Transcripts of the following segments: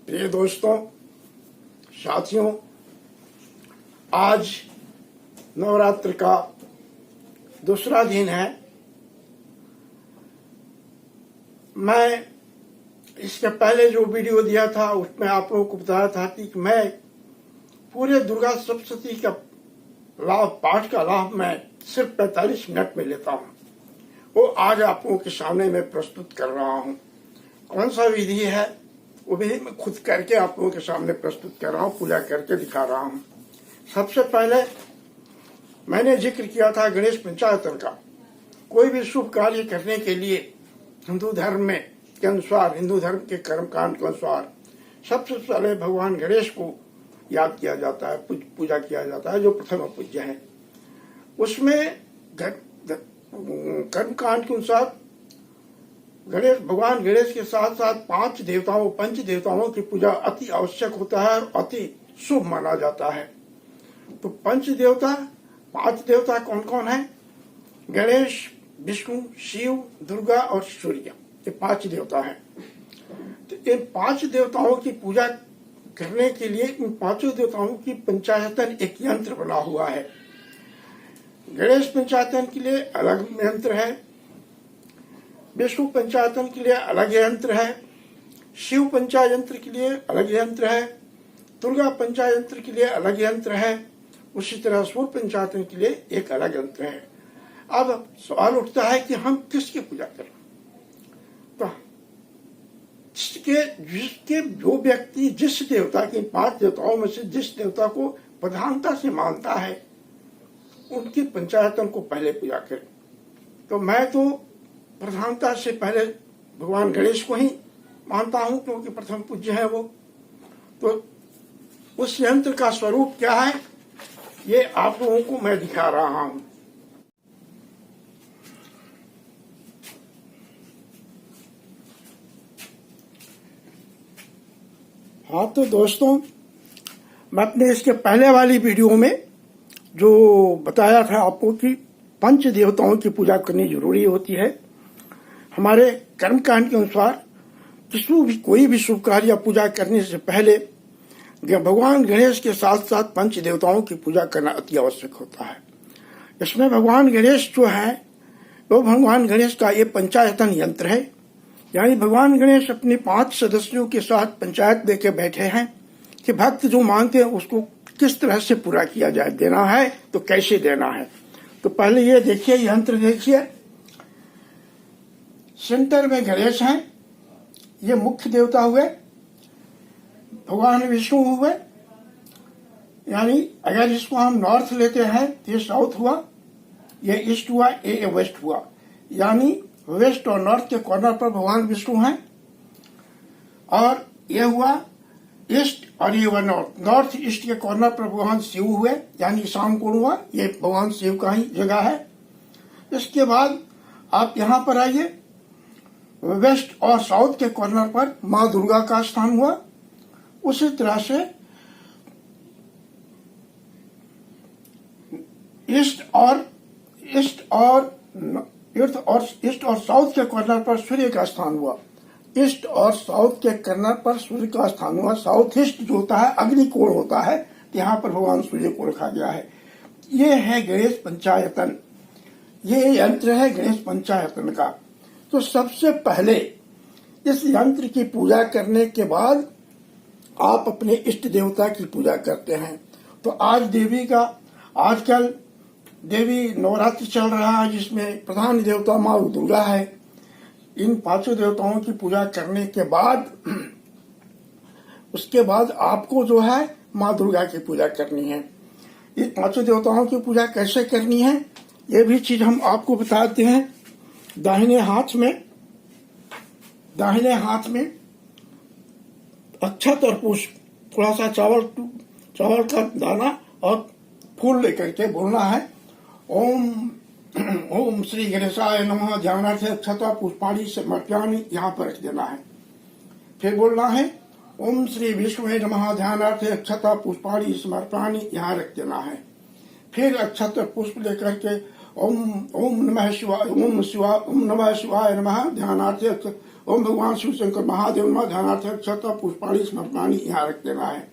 प्रिय दोस्तों, साथियों, आज नवरात्र का दूसरा दिन है। मैं इसके पहले जो वीडियो दिया था उसमें आप लोगों को बताया था कि मैं पूरे दुर्गा सप्तशती का पाठ का लाभ मैं सिर्फ 45 मिनट में लेता हूँ। वो आज आप लोगों के सामने मैं प्रस्तुत कर रहा हूँ। कौन सा विधि है वो भी मैं खुद करके आप लोगों के सामने प्रस्तुत कर रहा हूँ, पूजा करके दिखा रहा हूँ। सबसे पहले मैंने जिक्र किया था गणेश पंचायतन का। कोई भी शुभ कार्य करने के लिए हिंदू धर्म में के अनुसार, हिंदू धर्म के कर्मकांड के अनुसार सबसे पहले भगवान गणेश को याद किया जाता है, पूजा किया जाता है, जो प्रथम पूज्य है। उसमें कर्मकांड के अनुसार भगवान गणेश के साथ साथ पंच देवताओं की पूजा अति आवश्यक होता है और अति शुभ माना जाता है। तो पांच देवता कौन कौन है? गणेश, विष्णु, शिव, दुर्गा और सूर्य, ये 5 देवता हैं। तो इन 5 देवताओं की पूजा करने के लिए इन 5 देवताओं की पंचायतन एक यंत्र बना हुआ है। गणेश पंचायतन के लिए अलग यंत्र है, विष्णु पंचायतन के लिए अलग यंत्र है, शिव पंचायंत्र के लिए अलग यंत्र है, दुर्गा पंचायंत्र के लिए अलग यंत्र है, उसी तरह सूर्य पंचायतन के लिए एक अलग यंत्र है। अब सवाल उठता है कि हम किसकी पूजा करें? तो जिसके जो व्यक्ति जिस देवता की 5 देवताओं में से जिस देवता को प्रधानता से मानता है उनकी पंचायतन को पहले पूजा करें। तो मैं तो प्रधानता से पहले भगवान गणेश को ही मानता हूं, क्योंकि प्रथम पूज्य है वो। तो उस यंत्र का स्वरूप क्या है ये आप लोगों को मैं दिखा रहा हूं। हाँ, तो दोस्तों, मैं अपने इसके पहले वाली वीडियो में जो बताया था आपको कि पंच देवताओं की पूजा करनी जरूरी होती है। हमारे कर्मकांड के अनुसार कोई भी शुभ कार्य या पूजा करने से पहले भगवान गणेश के साथ साथ पंच देवताओं की पूजा करना अति आवश्यक होता है। इसमें भगवान गणेश जो है वो भगवान गणेश का ये पंचायतन यंत्र है। यानी भगवान गणेश अपने 5 सदस्यों के साथ पंचायत लेके बैठे हैं कि भक्त जो मांगते हैं उसको किस तरह से पूरा किया जाए, देना है तो कैसे देना है। तो पहले ये देखिए, यंत्र देखिए। सेंटर में गणेश हैं, ये मुख्य देवता हुए। भगवान विष्णु हुए, यानी अगर इसको हम नॉर्थ लेते हैं तो ये साउथ हुआ, ये ईस्ट हुआ, ये वेस्ट हुआ। यानी वेस्ट और नॉर्थ के कॉर्नर पर भगवान विष्णु हैं, और ये हुआ ईस्ट, और ये हुआ नॉर्थ ईस्ट के कॉर्नर पर भगवान शिव हुए, यानी ईशान कोण हुआ, ये भगवान शिव का ही जगह है। इसके बाद आप यहां पर आइए, वेस्ट और साउथ के कॉर्नर पर माँ दुर्गा का स्थान हुआ। उसी तरह से ईस्ट और साउथ के कॉर्नर पर सूर्य का स्थान हुआ। ईस्ट और साउथ के कॉर्नर पर सूर्य का स्थान हुआ। साउथ ईस्ट जो होता है अग्नि कोण होता है, तो यहाँ पर भगवान सूर्य को रखा गया है। ये है गणेश पंचायतन, ये यंत्र है गणेश पंचायतन का। तो सबसे पहले इस यंत्र की पूजा करने के बाद आप अपने इष्ट देवता की पूजा करते हैं। तो आजकल देवी नवरात्रि चल रहा है, जिसमें प्रधान देवता माँ दुर्गा है। इन 5 देवताओं की पूजा करने के बाद उसके बाद आपको जो है माँ दुर्गा की पूजा करनी है। इन 5 देवताओं की पूजा कैसे करनी है ये भी चीज हम आपको बताते हैं। दाहिने हाथ में अक्षत और पुष्प, थोड़ा सा चावल का दाना और फूल लेकर के बोलना है ओम श्री गणेशाय नमः। ध्यानार्थ अक्षता पुष्पाणि समर्पयामि, यहाँ पर रख देना है। फिर बोलना है ओम श्री विष्णुवे नमः। ध्यानार्थ अक्षता पुष्पाणि समर्पयामि, यहाँ रख देना है। फिर अक्षत पुष्प लेकर के ओम नमः शिवाय नमः। ध्यानार्थ ओम भगवान शिव शंकर महादेव नमः ध्यानार्थ अक्षता पुष्पाणी समर्पणानि यहाँ रख देना है।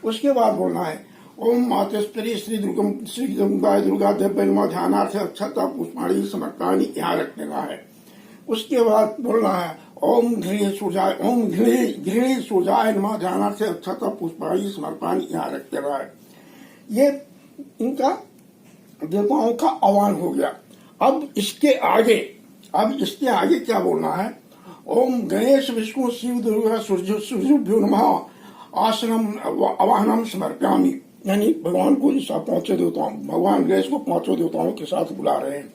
उसके बाद बोलना है ओम मातेश्वरी श्री दुर्गा देव्य नमः ध्यानार्थ अक्षता पुष्पाणी समर्पणानि यहाँ रख देना है। उसके बाद बोलना है ओम घृणी सूर्याय नमः ध्यानार्थ अक्षता पुष्पाणी समर्पणानि यहाँ रख देना है। ये इनका देवताओं का आह्वान हो गया। अब इसके आगे क्या बोलना है? ओम गणेश विष्णु शिव दुर्गा सूर्यभ्यो नमः आसनम आवाहनम समर्पयामि, यानी भगवान को पांचों देवताओं, भगवान गणेश को पांचों देवताओं के साथ बुला रहे हैं।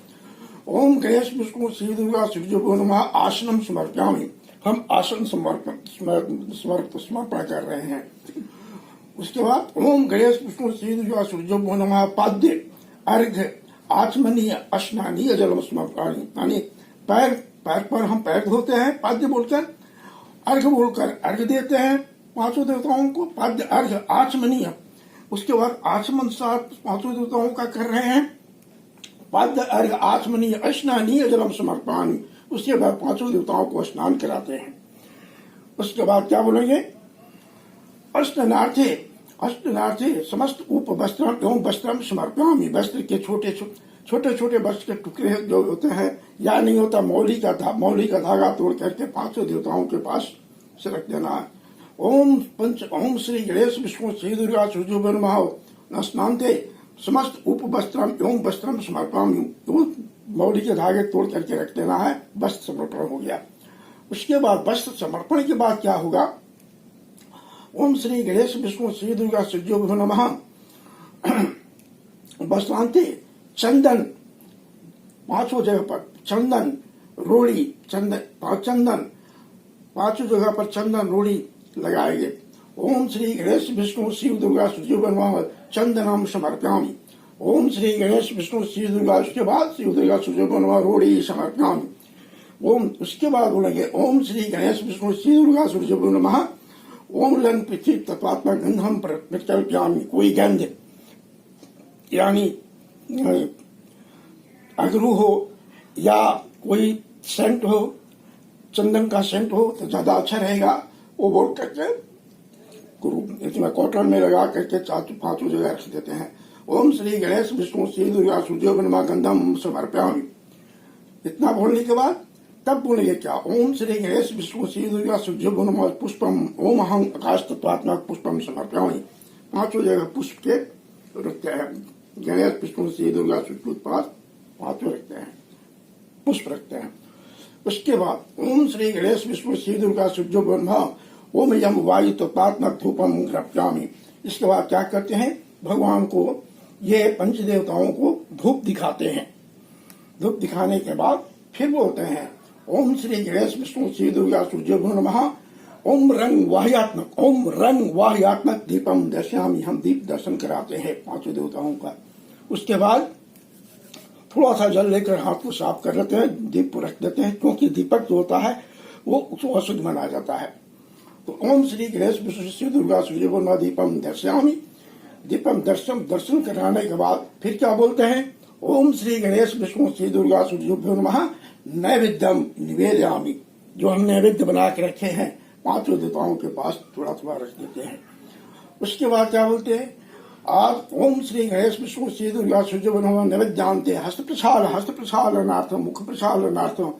ओम गणेश विष्णु शिव दुर्गा सूर्यभ्यो नमः आसनम समर्पयामि, हम आसन समर्पण कर रहे हैं। उसके बाद ओम गणेश विष्णु शिव दुर्गा सूर्यभ्यो नमः पाद्य अर्घ्य आचमनीय स्नानीय जलम समर्पयामि, यानी पैर पर हम पैर धोते हैं पाद्य बोलकर, अर्घ बोलकर अर्घ देते हैं पांचों देवताओं को, पाद्य अर्घ आचमनीय। उसके बाद आचमन साथ पांचों देवताओं का कर रहे हैं, पाद्य अर्घ आचमनीय स्नानीय जलम समर्पयामि, उसके बाद पांचों देवताओं को स्नान कराते हैं। उसके बाद क्या बोलेंगे? अष्टनार्थे समस्त उप वस्त्रम एवं वस्त्रम समर्पयामि, वस्त्र के छोटे छोटे वस्त्र के टुकड़े जो होते हैं या नहीं होता मौली का धागा तोड़ करके पांचों देवताओं के पास से रख देना है। ओम श्री गणेश विष्णु श्री दुर्गा सूर्यभ्यो नमः स्नान्ते समस्त उप वस्त्रम एवं वस्त्रम समर्पयामि, मौली के धागे तोड़ करके रख देना है। वस्त्र समर्पण हो गया। उसके बाद वस्त्र समर्पण के बाद क्या होगा? ओम श्री गणेश विष्णु श्री दुर्गा सूर्यभ्यो नमः वस्त्रांते चंदन, पांचों जगह पर चंदन रोड़ी, चंदन पांचों जगह पर चंदन रोड़ी लगाएंगे। ओम श्री गणेश विष्णु शिव दुर्गा सूर्यभ्यो नमः चंदनम समर्पयामि, ओम श्री गणेश विष्णु शिव दुर्गा, उसके बाद शिव दुर्गा सूर्यभ्यो नमः रोड़ी समर्पयामि। ओम उसके बाद बोलेंगे ओम श्री गणेश विष्णु शिव दुर्गा सूर्यभ्यो नमः ओम लन पृथ्वी तत्वात्मा गंधम प्रकल्पयामि, कोई गंध यानी अगरू हो या कोई सेंट हो, चंदन का सेंट हो तो ज्यादा अच्छा रहेगा, वो बोल करके इसमें कॉटन में लगा करके पांचों जगह रख देते हैं। ओम श्री गणेश विष्णु श्री दुर्गा सूर्यभ्यो नमः गंधम समर्पयामि। इतना बोलने के बाद तब बोलेंगे क्या? ओम श्री गणेश विष्णु श्री दुर्गा सूर्यभ्यो नमः पुष्पम ओम अहं आकाश तत्वात्मक पुष्पम समर्पयामि, पांचों जगह पुष्प के रखते हैं। गणेश विष्णु श्री दुर्गा सूर्य पांचों रखते हैं, पुष्प रखते हैं। उसके बाद ओम श्री गणेश विष्णु श्री दुर्गा सूर्यभ्यो नमः ओम यम वायु तत्वात्मक धूपम ग्रप्यामि। इसके बाद क्या करते हैं? भगवान को ये पंच देवताओं को धूप दिखाते हैं। धूप दिखाने के बाद फिर बोलते हैं ओम श्री गणेश विष्णु श्री दुर्गा सूर्यभ्यो नमः ओम रंग वाह्यात्मक दीपम दर्शयामि, हम दीप दर्शन कराते हैं पांचों देवताओं का। उसके बाद थोड़ा सा जल लेकर हाथ को साफ कर लेते हैं, दीप को रख देते हैं, क्योंकि दीपक जो होता है वो उसको अशुद्ध माना जाता है। तो ओम श्री गणेश विष्णु श्री दुर्गा सूर्यभ्यो नमः दीपम दर्शयामि, दीपम दर्शन कराने के बाद फिर क्या बोलते हैं? ओम श्री गणेश विष्णु श्री दुर्गा सूर्यभ्यो नमः नैवेद्यम निवेदयामि, जो हम नैवेद्य बना के रखे हैं पांचों देवताओं के पास थोड़ा थोड़ा रख देते हैं। उसके बाद क्या बोलते हैं? आज ओम श्री गणेश विष्णु श्री दुर्गा सूर्यभ्यो नमः नैवेद्यांते हस्त प्रक्षालनार्थम मुख प्रक्षालनार्थम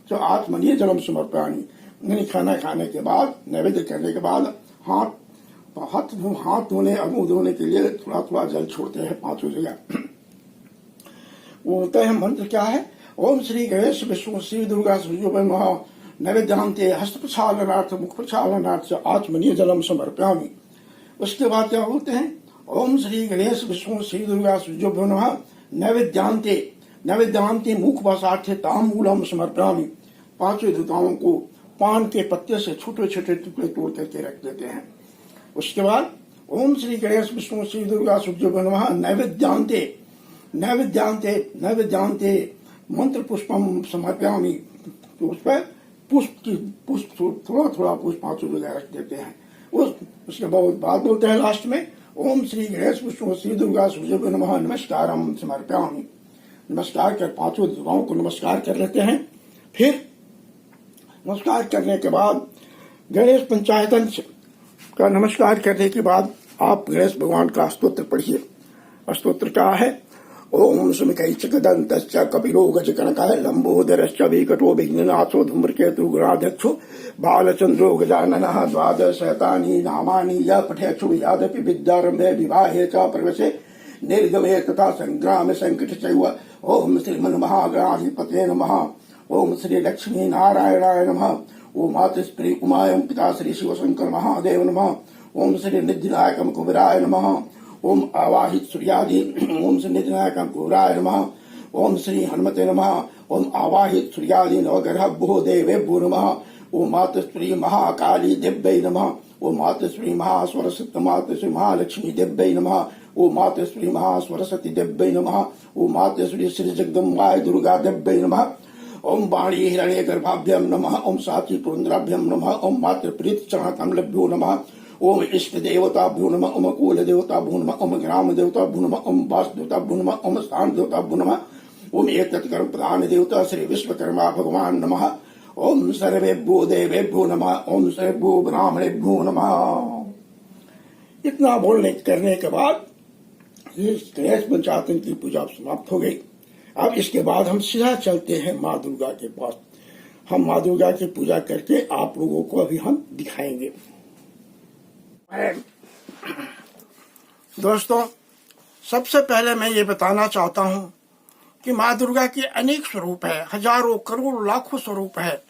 जो आत्मनीय जलम समर्पयामि, यानी खाना खाने के बाद नैवेद्य करने के बाद हाथ धोने और मुंह धोने के लिए थोड़ा थोड़ा जल छोड़ते हैं पांचों जगह। वो होता है मंत्र क्या है? ओम श्री गणेश विष्णु श्री दुर्गा सूर्यभ्यो नमः नैवेद्यांते हस्त प्रक्षालनार्थ मुख प्रक्षालनार्थ आत्मनीय जलम समर्पयामि। उसके बाद क्या बोलते हैं? ओम श्री गणेश विष्णु श्री दुर्गा सूर्यभ्यो नमः नैवेद्यांते मुख वसार्थे तांबूलम समर्पयामि, पांचों देवताओं को पान के पत्ते से छोटे छोटे टुकड़े तोड़ करके रख देते हैं। उसके बाद ओम श्री गणेश विष्णु श्री दुर्गा सूर्यभ्यो नमः नैवेद्यांते मंत्र पुष्पम समर्पयामि, तो उस पर पुष्प थोड़ा थोड़ा पुष्प पांचों जगह रख देते हैं। उसके बाद बोलते हैं लास्ट में ओम श्री गणेश विष्णु श्री दुर्गा सूर्यभ्यो नमः नमस्कारम समर्पयामि, नमस्कार कर पांचों देवताओं को नमस्कार कर लेते हैं। फिर नमस्कार करने के बाद गणेश पंचायतन का नमस्कार करने के बाद आप गणेश भगवान का स्तोत्र पढ़िए। स्तोत्र क्या है? ओम सुमिकैश्चिकदन्तश्च कपिलो गजकनकः लम्बोदरश्च विकटो विघ्ननाथो धूम्रकेतु गणाध्यक्षो बालचन्द्रो गजाननः द्वादशशतानि नामानि यः पठेत्सु यादपि विद्यारम्भे विवाहे च प्रवेशे निर्गमे तथा संग्रामे संकटचैव। ओम श्रीमन्महागणाधिपतये नमः। ओम श्री लक्ष्मी नारायणाय नमः। ओम मातृश्री उमायं पिता श्री शिवशंकर महादेव नमः। ओम श्री निधिनायकं कुबेराय नमः। ओम आवाहित सूर्यादि ओम श्री निधिनायकं कुबेराय नमः। ओम श्री हनुमते नमः। ओम आवाहित सूर्यादि नवग्रहभ्यो देवेभ्यो नमः। ओम मातृश्री महाकाली देव्यै नमः। ओम मातृश्री महासरस्वती मातृश्री महालक्ष्मी देव्यै नमः। ओम मातृश्री महासरस्वती देव्यै नमः। ओम मातृश्री श्री जगदम्बाय दुर्गा देव्यै नमः। ओम वाणी हिरण्य गर्भाभ्यम नमः। ओम साची पुरंदराभ्यम नमः। ओम मातृप्रीत चरणकमलभ्यो नमः। ओम इष्ट देवताभ्यो नमः। ओम कुल देवताभ्यो नमः। ओम ग्राम देवताभ्यो नमः। ओम वास देवताभ्यो नमः। ओम स्थान देवताभ्यो नमः। ओम एतत् कर्म प्रधान देवता श्री विश्वकर्मा भगवान नमः। ओम सर्वेभ्यो देवेभ्यो नमः। ओम सर्वेभ्यो ब्राह्मणेभ्यो नमः। इतना बोलने करने के बाद ये गणेश पंचायतन की पूजा समाप्त हो गई। अब इसके बाद हम सीधा चलते हैं माँ दुर्गा के पास। हम माँ दुर्गा की पूजा करके आप लोगों को अभी हम दिखाएंगे। दोस्तों, सबसे पहले मैं ये बताना चाहता हूँ कि माँ दुर्गा के अनेक स्वरूप है, हजारों करोड़ लाखों स्वरूप है।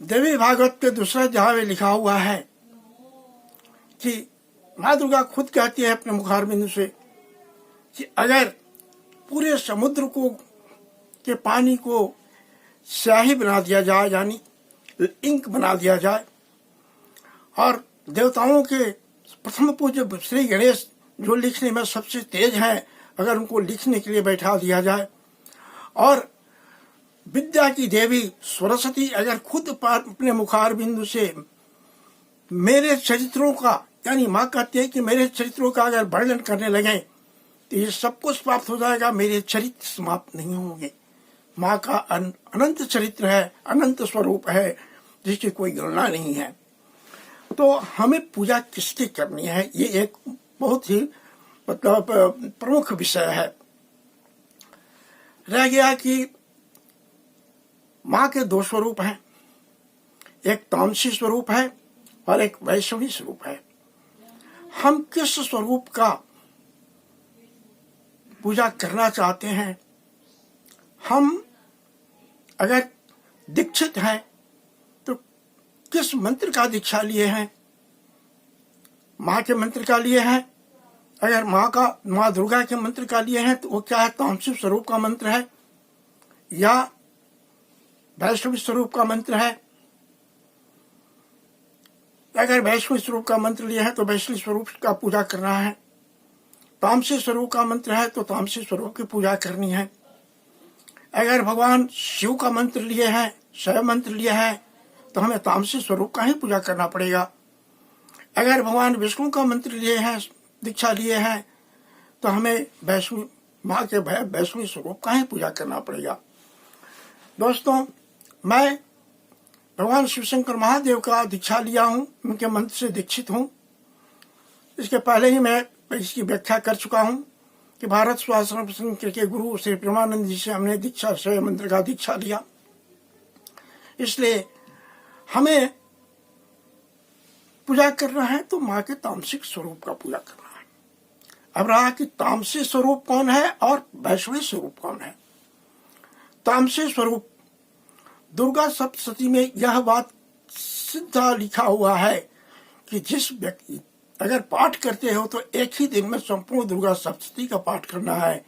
देवी भागवत के दूसरे अध्याय में लिखा हुआ है कि माँ दुर्गा खुद कहती है अपने मुखारबिंदु से कि अगर पूरे समुद्र को के पानी को स्याही बना दिया जाए, यानी इंक बना दिया जाए, और देवताओं के प्रथम पूज्य श्री गणेश जो लिखने में सबसे तेज हैं, अगर उनको लिखने के लिए बैठा दिया जाए, और विद्या की देवी सरस्वती अगर खुद अपने मुखारबिंदु से मेरे चरित्रों का, यानी माँ कहती है कि मेरे चरित्रों का अगर वर्णन करने लगे तो ये सब कुछ समाप्त हो जाएगा, मेरे चरित्र समाप्त नहीं होंगे। माँ का अनंत चरित्र है, अनंत स्वरूप है, जिसकी कोई गणना नहीं है। तो हमें पूजा किसकी करनी है, ये एक बहुत ही मतलब प्रमुख विषय है। रह गया कि माँ के दो स्वरूप हैं, एक तामसी स्वरूप है और एक वैष्णवी स्वरूप है। हम किस स्वरूप का पूजा करना चाहते हैं? हम अगर दीक्षित हैं तो किस मंत्र का दीक्षा लिए हैं? माँ के मंत्र का लिए हैं। अगर माँ दुर्गा के मंत्र का लिए हैं तो वो क्या है? तामसिक स्वरूप का मंत्र है या वैष्णवी स्वरूप का मंत्र है? अगर वैष्णवी स्वरूप का मंत्र लिया है तो वैष्णवी स्वरूप का पूजा करना है। तामसिक स्वरूप का मंत्र है तो तामसिक स्वरूप की पूजा करनी है। अगर भगवान शिव का मंत्र लिए हैं, शैव मंत्र लिया है, तो हमें तामसिक स्वरूप का ही पूजा करना पड़ेगा। अगर भगवान विष्णु का मंत्र लिए हैं, दीक्षा लिए हैं, तो हमें वैष्णवी माँ के वैष्णवी स्वरूप का ही पूजा करना पड़ेगा। दोस्तों, मैं भगवान शिवशंकर महादेव का दीक्षा लिया हूँ, उनके मंत्र से दीक्षित हूँ। इसके पहले ही मैं इसकी व्याख्या कर चुका हूँ कि भारत स्वाश्रम के गुरु श्री प्रेमानंद जी से हमने दीक्षा शैव मंत्र का दीक्षा लिया। इसलिए हमें पूजा करना है तो माँ के तामसिक स्वरूप का पूजा करना है। अब रहा कि तामसिक स्वरूप कौन है और वैष्णवी स्वरूप कौन है। तामसिक स्वरूप दुर्गा सप्तशती में यह बात सीधा लिखा हुआ है कि जिस व्यक्ति अगर पाठ करते हो तो एक ही दिन में संपूर्ण दुर्गा सप्तशती का पाठ करना है,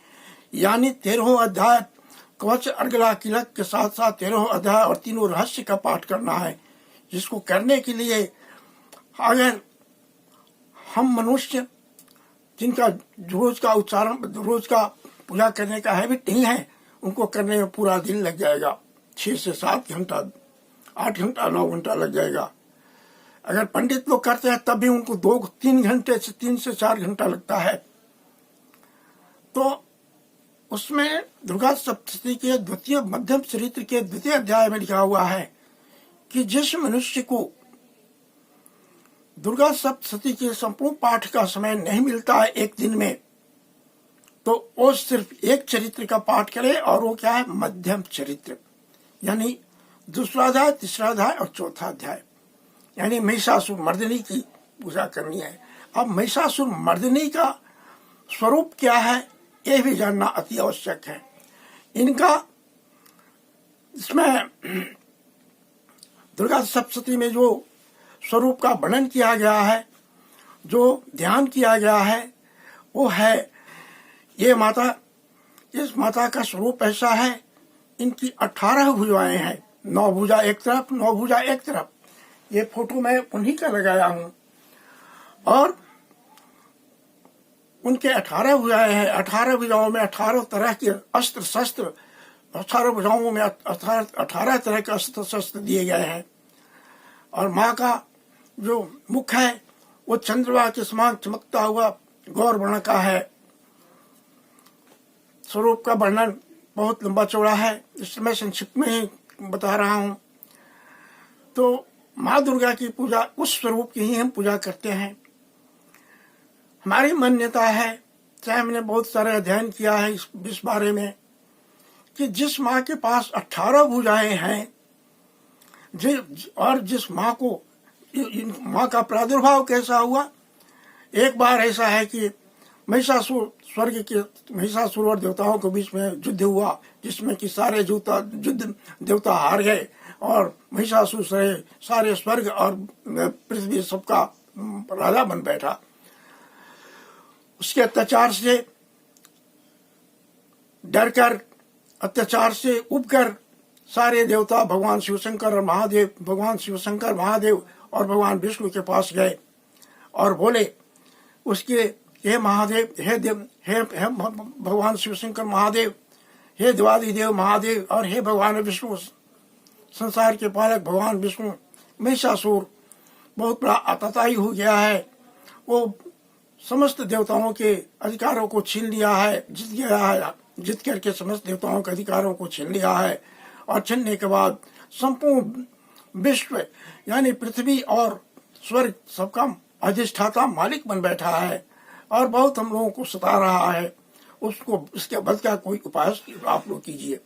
यानी 13 अध्याय कवच अर्गला किलक के साथ साथ 13 अध्याय और 3 रहस्य का पाठ करना है। जिसको करने के लिए अगर हम मनुष्य जिनका रोज का उच्चारण, रोज का पूजा करने का हैबिट नहीं है, उनको करने में पूरा दिन लग जाएगा। 6 से 7 घंटा, 8 घंटा, 9 घंटा लग जाएगा। अगर पंडित लोग करते हैं तब भी उनको 2-3 घंटे से 3 से 4 घंटा लगता है। तो उसमें दुर्गा सप्तशती के द्वितीय मध्यम चरित्र के द्वितीय अध्याय में लिखा हुआ है कि जिस मनुष्य को दुर्गा सप्तशती के संपूर्ण पाठ का समय नहीं मिलता है एक दिन में, तो वो सिर्फ एक चरित्र का पाठ करे, और वो क्या है, मध्यम चरित्र, यानी दूसरा अध्याय, तीसरा अध्याय और चौथा अध्याय, यानी महिषासुर मर्दिनी की पूजा करनी है। अब महिषासुर मर्दिनी का स्वरूप क्या है, यह भी जानना अति आवश्यक है। इनका इसमें दुर्गा सप्तशती में जो स्वरूप का वर्णन किया गया है, जो ध्यान किया गया है, वो है ये माता, इस माता का स्वरूप ऐसा है, इनकी 18 भुजाएं हैं, 9 भुजा एक तरफ, 9 भुजा एक तरफ। ये फोटो मैं उन्हीं का लगाया हूं, और उनके 18 भुजाएं हैं। 18 भुजाओं में 18 तरह के अस्त्र शस्त्र, 18 भुजाओं में 18 तरह के अस्त्र शस्त्र दिए गए हैं। और माँ का जो मुख है वो चंद्रमा के समान चमकता हुआ गौर वर्ण का है। स्वरूप का वर्णन बहुत लंबा चौड़ा है, इसमें संक्षिप्त में ही बता रहा हूँ। तो माँ दुर्गा की पूजा, उस स्वरूप की ही हम पूजा करते हैं। हमारी मान्यता है, चाहे हमने बहुत सारे अध्ययन किया है इस बारे में, कि जिस माँ के पास 18 भुजाएं हैं, और जिस माँ को, माँ का प्रादुर्भाव कैसा हुआ, एक बार ऐसा है कि महिषासुर, स्वर्ग के महिषासुर और देवताओं के बीच में युद्ध हुआ, जिसमें कि सारे युद्ध देवता हार गए, और महिषासुर सारे स्वर्ग और पृथ्वी सबका राजा बन बैठा। उसके अत्याचार से डरकर, अत्याचार से उबकर सारे देवता भगवान शिवशंकर और महादेव, भगवान शिवशंकर, महादेव और भगवान विष्णु के पास गए और बोले उसके, हे महादेव, हे देव, हे भगवान शिवशंकर महादेव, हे देवादिदेव महादेव, और हे भगवान विष्णु, संसार के पालक भगवान विष्णु, महिषासुर बहुत बड़ा आतताई हो गया है, वो समस्त देवताओं के अधिकारों को छीन लिया है, जीत गया है, जीत करके समस्त देवताओं के अधिकारों को छीन लिया है, और छीनने के बाद संपूर्ण विश्व यानी पृथ्वी और स्वर्ग सबका अधिष्ठाता मालिक बन बैठा है, और बहुत हम लोगों को सता रहा है। उसको, इसके वध का कोई उपाय आप लोग कीजिए।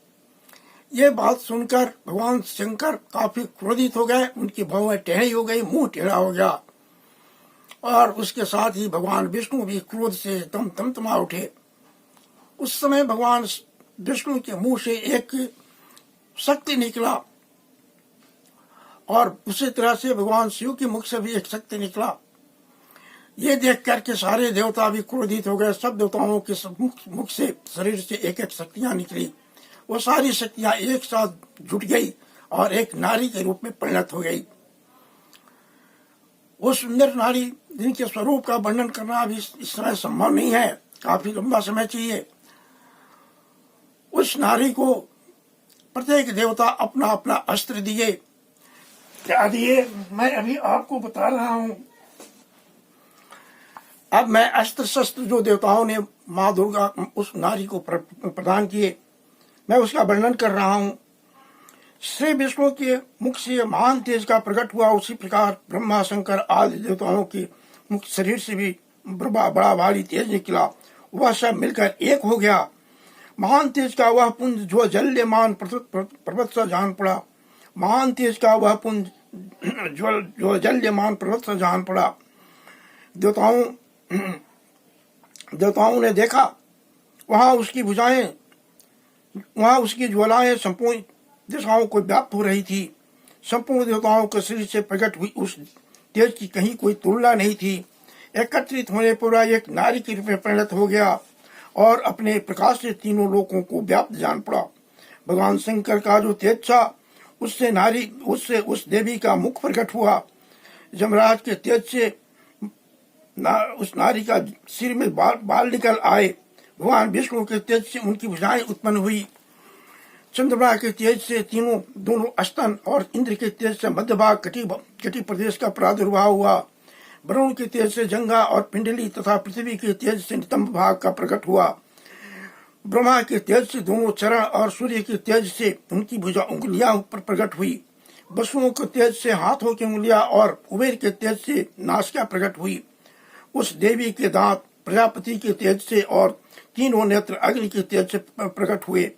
ये बात सुनकर भगवान शंकर काफी क्रोधित हो गए, उनकी भौहें टेढ़ी हो गई, मुंह टेढ़ा हो गया, और उसके साथ ही भगवान विष्णु भी क्रोध से तमतमा उठे। उस समय भगवान विष्णु के मुंह से एक शक्ति निकला, और उसी तरह से भगवान शिव के मुख से भी एक शक्ति निकला। ये देख करके सारे देवता भी क्रोधित हो गए। सब देवताओं के मुख से, शरीर से एक एक शक्तियां निकली। वो सारी शक्तियां एक साथ जुट गई और एक नारी के रूप में परिणत हो गई। वो सुंदर नारी, जिनके स्वरूप का वर्णन करना अभी इस समय संभव नहीं है, काफी लंबा समय चाहिए। उस नारी को प्रत्येक देवता अपना अपना अस्त्र दिए। क्या दिए, मैं अभी आपको बता रहा हूं। अब मैं अस्त्र शस्त्र जो देवताओं ने माँ दुर्गा उस नारी को प्रदान किए, मैं उसका वर्णन कर रहा हूं। श्री विष्णु के मुख से महान तेज का प्रकट हुआ, उसी प्रकार ब्रह्मा शंकर आदि देवताओं के मुख शरीर से भी बड़ा भारी तेज निकला। वह सब मिलकर एक हो गया। महान तेज का वह पुंज जो जल्यमान पर्वत सा जान पड़ा। महान तेज का वह पुंज जो जल्यमान पर्वत सा जान पड़ा। देवताओं ने देखा, वहां उसकी भुजाएं, वहां उसकी ज्वालाएं संपूर्ण दिशाओं को व्याप्त हो रही थी। संपूर्ण देवताओं के शरीर से प्रकट हुई उस तेज की कहीं कोई तुलना नहीं थी। एकत्रित होने पर एक नारी के रूप में परिणत हो गया और अपने प्रकाश से तीनों लोकों को व्याप्त जान पड़ा। भगवान शंकर का जो तेज था, उससे उस देवी का मुख प्रकट हुआ। यमराज के तेज से उस नारी का सिर में बाल निकल आए। भगवान विष्णु के तेज से उनकी भुजाएं उत्पन्न हुई। चंद्रमा के तेज से दोनों स्तन और इंद्र के तेज से मध्य भाग कटी प्रदेश का प्रादुर्भाव हुआ। वरुण के तेज से जंगा और पिंडली तथा पृथ्वी के तेज से नितंब भाग का प्रकट हुआ। ब्रह्मा के तेज से दोनों चरण और सूर्य के तेज से उनकी भुजा उंगलियां ऊपर प्रकट हुई। वसुओं के तेज से हाथों की उंगलियां और कुबेर के तेज से नासिका प्रकट हुई। उस देवी के दांत प्रजापति के तेज से और तीनों नेत्र अग्नि के तेज से प्रकट हुए।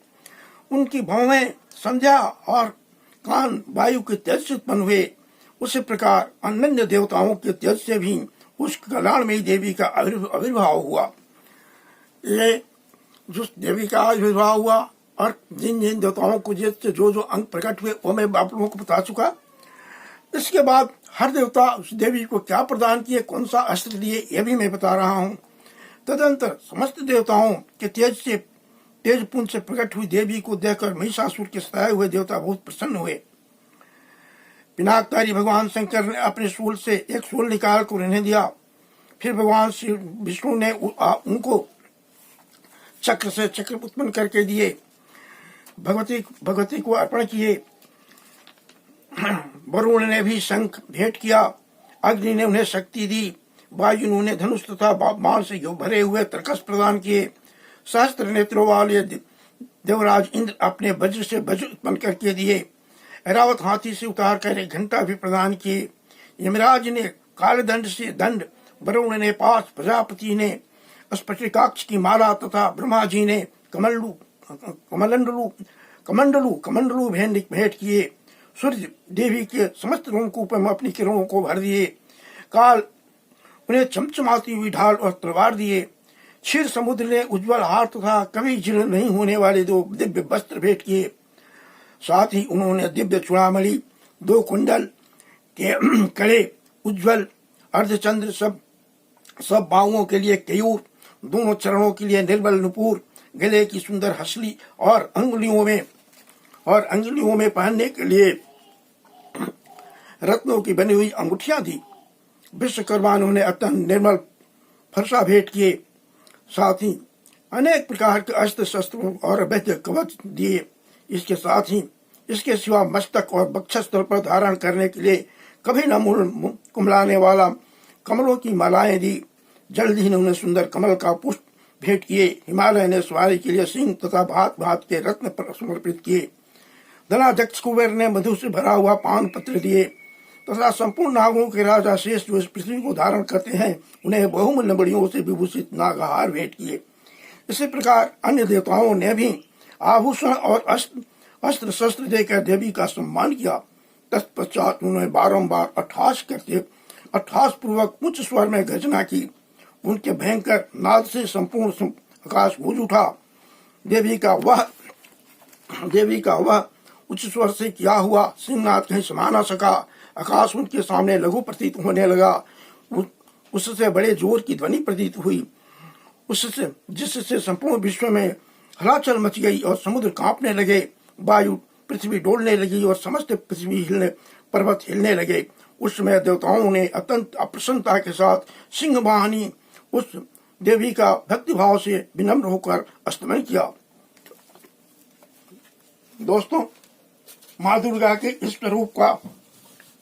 उनकी भौहें संध्या और कान वायु के तेज से उत्पन्न हुए। उसी प्रकार अन्य देवताओं के तेज से भी उस कल्याणमयी देवी का आविर्भाव हुआ। ये जो देवी का आविर्भाव हुआ और जिन जिन देवताओं को जिससे जो जो अंग प्रकट हुए वो मैं आप लोगों को बता चुका। इसके बाद हर देवता उस देवी को क्या प्रदान किए, कौन सा अस्त्र दिए, यह भी मैं बता रहा हूँ। तदंतर समस्त देवताओं के तेज पुंज से प्रकट हुई देवी को देखकर महिषासुर के सताए हुए देवता बहुत प्रसन्न हुए। पिनाकधारी भगवान शंकर ने अपने शूल से एक शूल निकाल कर उन्हें दिया। फिर भगवान श्री विष्णु ने उनको चक्र से चक्र उत्पन्न करके दिए, भगवती को अर्पण किए। वरुण ने भी शंख भेंट किया, अग्नि ने उन्हें शक्ति दी, वायु ने उन्हें धनुष तथा बाण से भरे हुए तरकस प्रदान किए। सहस्त्र नेत्रों वाले देवराज इंद्र अपने वज्र से वज्र उत्पन्न करके दिए। ऐरावत हाथी से उतार कर एक घंटा भी प्रदान किए। यमराज ने कालदंड से दंड, वरुण ने पाश, प्रजापति ने स्फटिकाक्ष की माला तथा ब्रह्मा जी ने कमंडलू भेंट किए। सूर्य देवी के समस्त रोमकूपों में अपनी किरणों को भर दिए। काल उन्हें चमचमाती हुई ढाल और तलवार दिए। क्षीर समुद्र ने उज्ज्वल हार तथा कभी जीर्ण नहीं होने वाले 2 दिव्य वस्त्र भेंट किए। साथ ही उन्होंने दिव्य चूड़ामणि, 2 कुंडल के कड़े, उज्ज्वल अर्धचंद्र, सब बाहुओं के लिए केयूर, दोनों चरणों के लिए निर्मल नुपुर, गले की सुंदर हसली और अंगुलियों में पहनने के लिए रत्नों की बनी हुई अंगूठियां दी। विश्वकर्मा ने उन्हें अत्यंत निर्मल फरसा भेंट किए। साथ ही अनेक प्रकार के अस्त्र शस्त्रों और वैद्य कवच दिए। इसके साथ ही इसके सिवा मस्तक और वक्षस्थल पर धारण करने के लिए कभी न कुमलाने वाला कमलों की मालाएं दी। जल्दी ने उन्हें सुंदर कमल का पुष्प भेंट किए। हिमालय ने सवारी के लिए सिंह तथा भात भात के रत्न समर्पित किए। धनाध्यक्ष कुबेर ने मधु से भरा हुआ पान पत्र दिए तथा संपूर्ण नागों के राजा शेष जो इस पृथ्वी को धारण करते हैं उन्हें बहुमूल्य मणियों से विभूषित नागहार भेंट किए। इसी प्रकार अन्य देवताओं ने भी आभूषण और अस्त्र शस्त्र देकर देवी का सम्मान किया। तत्पश्चात उन्होंने बारंबार अट्ठास पूर्वक उच्च स्वर में गर्जना की। उनके भयंकर नाद से संपूर्ण आकाश गूंज उठा। देवी का वह उच्च स्वर से किया हुआ सिंहनाद कहीं समा न सका। आकाश उनके सामने लघु प्रतीत होने लगा। उससे बड़े जोर की ध्वनि प्रतीत हुई, जिससे संपूर्ण विश्व में हलचल मच गई और समुद्र कांपने लगे। वायु पृथ्वी डोलने लगी और समस्त पृथ्वी पर्वत हिलने लगे। उस समय देवताओं ने अत्यंत अप्रसन्नता के साथ सिंह वाहिनी उस देवी का भक्तिभाव से विनम्र होकर स्तमन किया। दोस्तों, माँ दुर्गा के इस स्वरूप का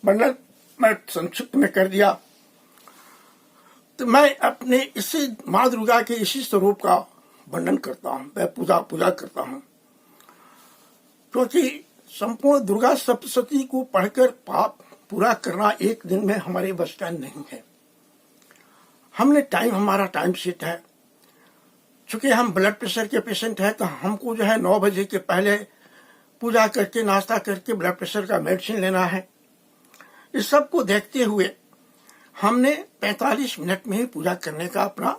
वर्णन मैं संक्षिप्त में कर दिया। तो मैं अपने इसी माँ दुर्गा के इसी स्वरूप का वर्णन करता हूँ, मैं पूजा करता हूँ, क्योंकि संपूर्ण दुर्गा सप्तशती को पढ़कर पाप पूरा करना एक दिन में हमारे बस का नहीं है। हमारा टाइम सेट है। चूंकि हम ब्लड प्रेशर के पेशेंट हैं तो हमको जो है 9 बजे के पहले पूजा करके नाश्ता करके ब्लड प्रेशर का मेडिसिन लेना है। इस सब को देखते हुए हमने 45 मिनट में ही पूजा करने का अपना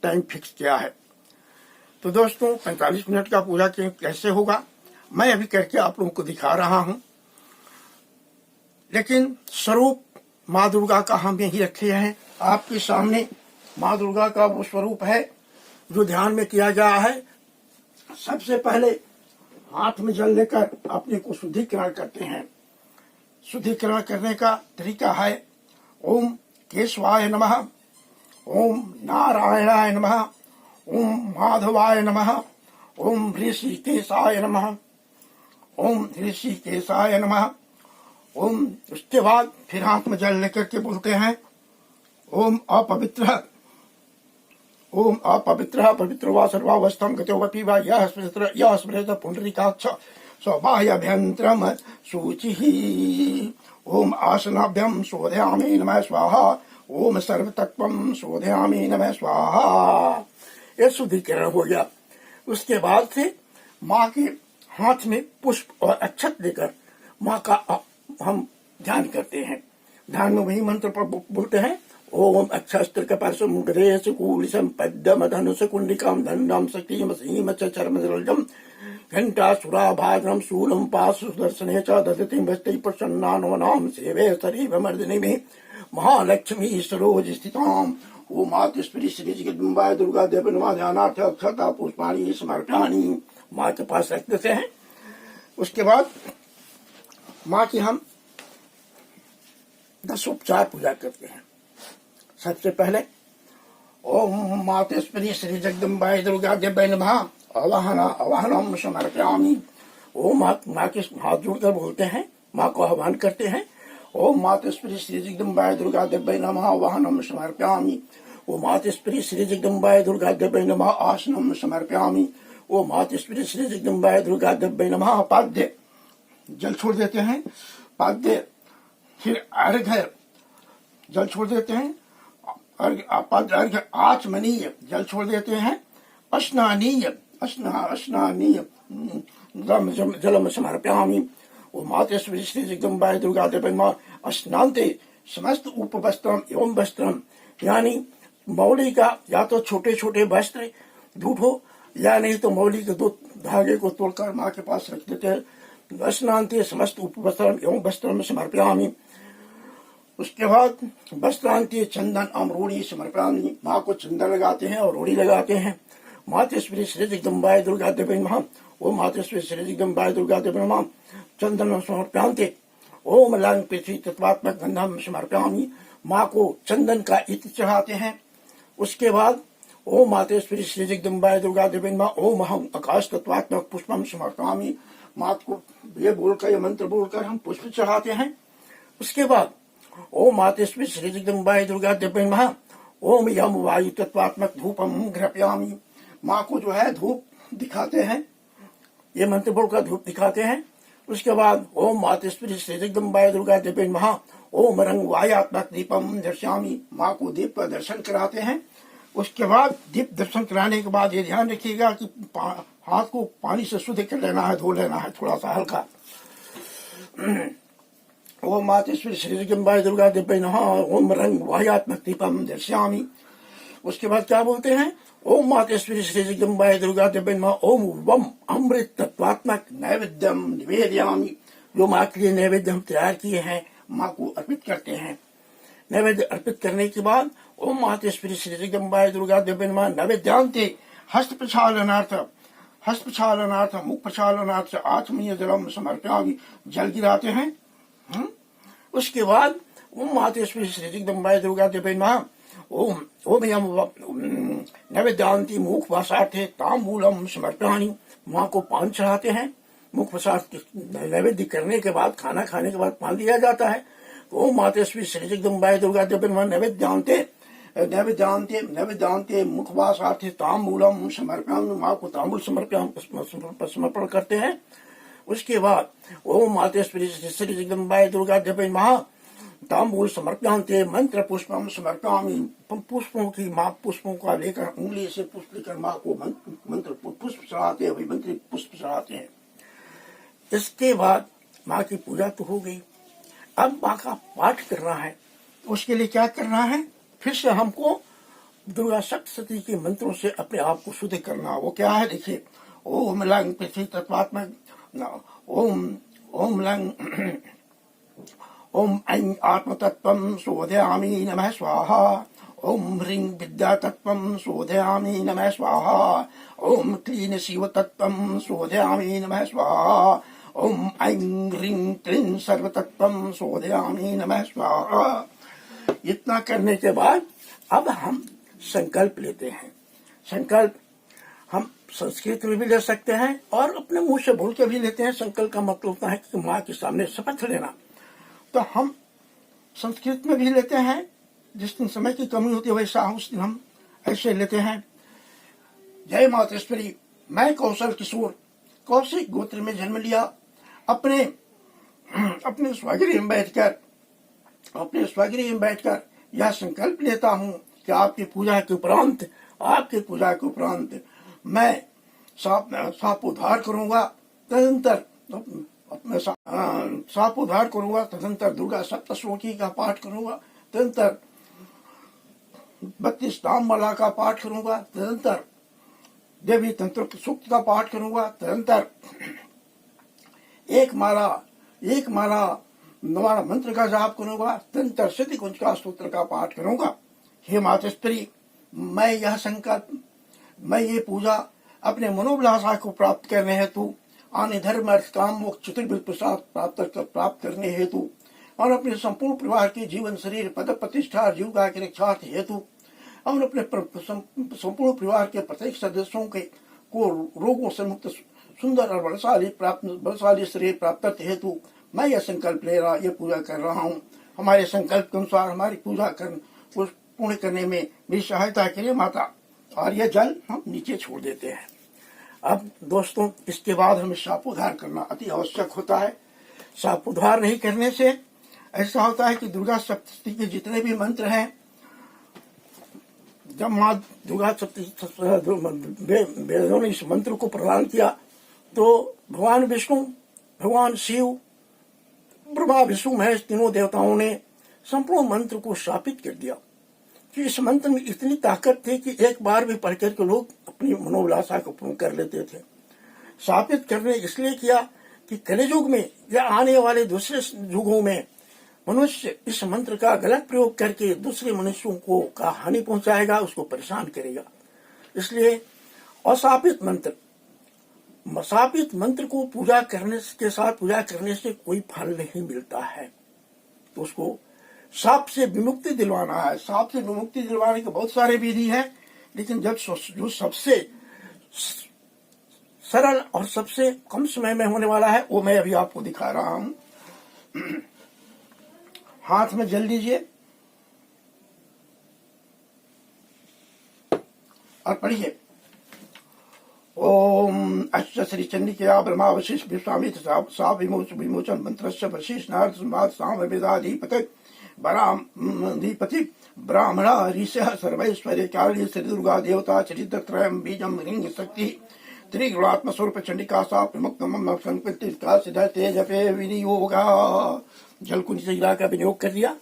टाइम फिक्स किया है। तो दोस्तों, 45 मिनट का पूजा कैसे होगा मैं अभी करके आप लोगों को दिखा रहा हूं। लेकिन स्वरूप माँ दुर्गा का हम यही रखे हैं आपके सामने। माँ दुर्गा का वो स्वरूप है जो ध्यान में किया गया है। सबसे पहले हाथ में जल लेकर अपने को शुद्धिकरण करते हैं। शुद्धिकरण करने का तरीका है ओम केशवाय नमः, ओम नारायणाय नमः, ओम माधवाय नमः, ओम ऋषिकेशाय नमः, ओम ऋषिकेशाय नमः, ओम। उसके बाद फिर हाथ में जल लेकर के बोलते हैं ओम अपवित्र ओम अपवित्रः पवित्रो वा सर्वावस्थां गतोऽपि वा यः स्मरेत पुण्डरीकाक्ष स्वबाह्यभ्यन्तरं शुचिः। ओम आसनाभ्यं शोधयामि नमः स्वाहा। ओम सर्वतत्वं शोधयामि नमः स्वाहा। यह शुद्धिकरण हो गया। उसके बाद से माँ के हाथ में पुष्प और अक्षत लेकर माँ का हम ध्यान करते हैं। ध्यान में वही मंत्र पर बोलते हैं, ओम अक्षस्त्र कपासम गणेश कूलिसम पद्म धनुष कुंडिकाम दंडम शक्तिम सीम चर्मजलजम घंटा सुराभाद्रम शूलम पास सुदर्शने च दधतिम भस्ति प्रसन्नानो नाम सेवे शरीर मर्दिनी में महालक्ष्मी सरोज स्थिताम। ओम मातस्पति श्री जगदम्बाय दुर्गा देवी नमः। ध्यानार्थ अक्षता पुष्पाणि समर्पयामि। माँ के पास रख देते हैं। उसके बाद माँ की हम 10 उपचार पूजा करते हैं। सबसे पहले ओम मातस्पति श्री जगदम्बाय दुर्गा देवी नमः आवाहनम समर्पयामि। ओम माँ के हाथ जोड़कर बोलते हैं, माँ को आह्वान करते हैं। ओम मातस्पति श्री जगदम्बाय दुर्गा देवी नमः आवाहनम समर्पयामि। ओम मातस्पति श्री जगदम्बाय दुर्गा देवी नमः आसनम समर्पयामि। ओम मातस्पति श्री जगदम्बाय दुर्गा देवी नमः। पाद्य जल छोड़ देते हैं। पाद्य फिर अर्घ्य जल छोड़ देते हैं। अर्घ्य आचमनीय जल छोड़ देते हैं। स्नानीय स्नानीय जलम समर्पयामि। ओम मातस्पति श्री जगदम्बाय दुर्गा देवी नमः। स्नान्ते समस्त उपवस्त्रम एवं वस्त्रम, यानी मौली का या तो छोटे छोटे वस्त्र धूट हो या नहीं तो मौली के 2 धागे को तोड़कर माँ के पास रख देते हैं। स्नान्ते समस्त उपवस्त्रम एवं वस्त्रम समर्पयामि। उसके बाद वस्त्रांते चंदन अमरोड़ी समर्पयामि। माँ को चंदन लगाते हैं और रोड़ी लगाते हैं। मातस्पति श्री जगदम्बाय दुर्गा देवी नमः। ओम मातस्पति श्री जगदम्बाय दुर्गा देवी नमः। चंदन समर्पयान्ते ओम लंग पृथ्वी तत्वात्मक गंधम समर्पयामि। माँ को चंदन का इत्र चढ़ाते हैं। उसके बाद ओम मातस्पति श्री जगदम्बाय दुर्गा देवी नमः। ओम अहम आकाश तत्वात्मक पुष्पम समर्पयामि। माँ को ये बोलकर, ये मंत्र बोलकर हम पुष्प चढ़ाते हैं। उसके बाद ओम मातस्पति श्री जगदम्बाय दुर्गा देवी नमः। ओम यम वायु तत्वात्मक धूपम घृपयामि। माँ को जो है धूप दिखाते हैं, ये मंत्र बोलकर धूप दिखाते हैं। उसके बाद ओम मातस्पति श्री जगदम्बाय दुर्गा देवी नमः। ओम रंग वायात्मक दीपम दर्शयामि। माँ को दीप का दर्शन कराते हैं। उसके बाद दीप दर्शन कराने के बाद ये ध्यान रखिएगा कि हाथ को पानी से शुद्ध कर लेना है, धो लेना है थोड़ा सा हल्का। ओम मातस्पति श्री जगदम्बाय दुर्गा देवी नमः। ओम रंग वायात्मक दीपम दर्शयामि। उसके बाद क्या बोलते हैं, ओम मातस्पति श्री जगदम्बाय दुर्गा देवी नमः। ओम वम अमृत तत्वात्मक नैवेद्यम निवेदयामि। जो माँ के लिए नैवेद्य हम तैयार किए हैं माँ को अर्पित करते हैं। नैवेद्य अर्पित करने के बाद ओम मातस्पति श्री जगदम्बाय दुर्गा देवी नमः। नैवेद्यांते हस्त प्रक्षालनार्थ मुख प्रक्षालनार्थ आचमनीय जलम समर्पयामि। जल गिराते हैं। उसके बाद ओम मातस्पति श्री जगदम्बाय दुर्गा देवी नमः। ओम यम नैवेद्यांति मुख वासार्थे तांबूलम समर्पयामि। माँ को पान चढ़ाते हैं। मुख प्रसाद नैवेद्य करने के बाद, खाना खाने के बाद पान दिया जाता है। तो ओम मातस्पति श्री जगदम्बाय दुर्गा देवी नमः। नैवेद्यांते मुखवासार्थे तांबूलम समर्पयामि। माँ को तांबूल समर्पण करते हैं। उसके बाद ओम मातस्पति श्री जगदम्बाय दुर्गा देवी नमः। तांबूल समर्पयान्ते मंत्र पुष्पम समर्पयामि। पुष्पों की माँ पुष्पों का लेकर, उंगली से पुष्प लेकर माँ को मंत्र पुष्प चढ़ाते हैं, मंत्र पुष्प चढ़ाते हैं। इसके बाद माँ की पूजा तो हो गई। अब माँ का पाठ करना है। उसके लिए क्या करना है, फिर से हमको दुर्गा सप्तशती के मंत्रों से अपने आप को शुद्ध करना। वो क्या है, देखिए। ओम लंग पृथ्वी तत्वात्मक ओम लंग ओम ऐं आत्मतत्वं शोधयामि नमः स्वाहा। ओम ह्रीं विद्यातत्वं शोधयामि नमः स्वाहा। ओम क्लीं शिवतत्वं शोधयामि नमः स्वाहा। ओम ऐं ह्रीं क्लीं सर्वतत्वं शोधयामि नमः स्वाहा। इतना करने के बाद अब हम संकल्प लेते हैं। संकल्प हम संस्कृत में भी ले सकते हैं और अपने मुंह से बोल के भी लेते हैं। संकल्प का मतलब होता है कि माँ के सामने शपथ लेना। तो हम संस्कृत में भी लेते हैं, जिस दिन समय की कमी होती है वैसा उस दिन हम ऐसे लेते हैं। जय मातेश्वरी। मैं कौशल किशोर कौशिक गोत्र में जन्म लिया। अपने अपने स्वगृह में बैठकर यह संकल्प लेता हूँ कि आपकी पूजा के उपरांत मैं सापोद्धार करूंगा। तदंतर दुर्गा सप्तश्लोकी का पाठ करूंगा। तदंतर 32 नाम माला का पाठ करूंगा। तदंतर देवी तंत्र सूक्त का पाठ करूंगा। तदंतर एक माला नवारा मंत्र का जाप करूंगा। तदंतर सिद्धि कुंज का सूत्र का पाठ करूंगा। हे मातेश्वरी, मैं ये पूजा अपने मनोभिलाषा को प्राप्त करने हेतु, आने धर्म अर्थ काम मोक्ष चतुर्विध प्रसाद प्राप्त करने हेतु और अपने संपूर्ण परिवार के जीवन शरीर पद प्रतिष्ठा जीविका के रक्षार्थ हेतु और अपने संपूर्ण परिवार के प्रत्येक सदस्यों को रोगों से मुक्त सुंदर और बलशाली शरीर प्राप्त हेतु मैं यह संकल्प ये पूजा कर रहा हूँ। हमारे संकल्प के अनुसार हमारी पूजा पूर्ण करने में मेरी सहायता के लिए माता। और यह जल हम नीचे छोड़ देते हैं। अब दोस्तों, इसके बाद हमें सापोद्धार करना अति आवश्यक होता है। सापोद्धार नहीं करने से ऐसा होता है कि दुर्गा सप्तशती के जितने भी मंत्र हैं, जब माँ दुर्गा वेदों ने इस मंत्र को प्रदान किया तो भगवान विष्णु, भगवान शिव, ब्रह्मा विष्णु महेश तीनों देवताओं ने संपूर्ण मंत्र को स्थापित कर दिया कि इस मंत्र में इतनी ताकत थी कि एक बार भी पढ़ करके लोग अपनी मनोभिलाषा को पूर्ण कर लेते थे। स्थापित करने इसलिए किया कि कलियुग में या आने वाले दूसरे युगों में मनुष्य इस मंत्र का गलत प्रयोग करके दूसरे मनुष्यों को का हानि पहुंचाएगा, उसको परेशान करेगा। इसलिए अस्थापित मंत्र को पूजा करने से कोई फल नहीं मिलता है। तो उसको साप से विमुक्ति दिलवाना है। साप से विमुक्ति दिलवाने के बहुत सारे विधि हैं, लेकिन जो सबसे सरल और सबसे कम समय में होने वाला है वो मैं अभी आपको दिखा रहा हूं। हाथ में जल लीजिए और पढ़िए। ओम अश्व श्री चंडिकया ब्रह्मा वशिष्ठ विश्वामित्र सा विमोचन मंत्रस्य वशिष्ठ नारद संवाद साम वेदाधिपति ब्राह्मणा ऋषिः सर्वैश्वर्य काली श्री दुर्गा देवता चरित्रत्रयम् बीजम ह्रीं शक्ति त्रिगुणात्म स्वरूप चंडिका सा प्रमुक्तम संकृतिका सिद्धते जपे विनियोगा। जल को नीचे गिरा का विनियोग कर दिया।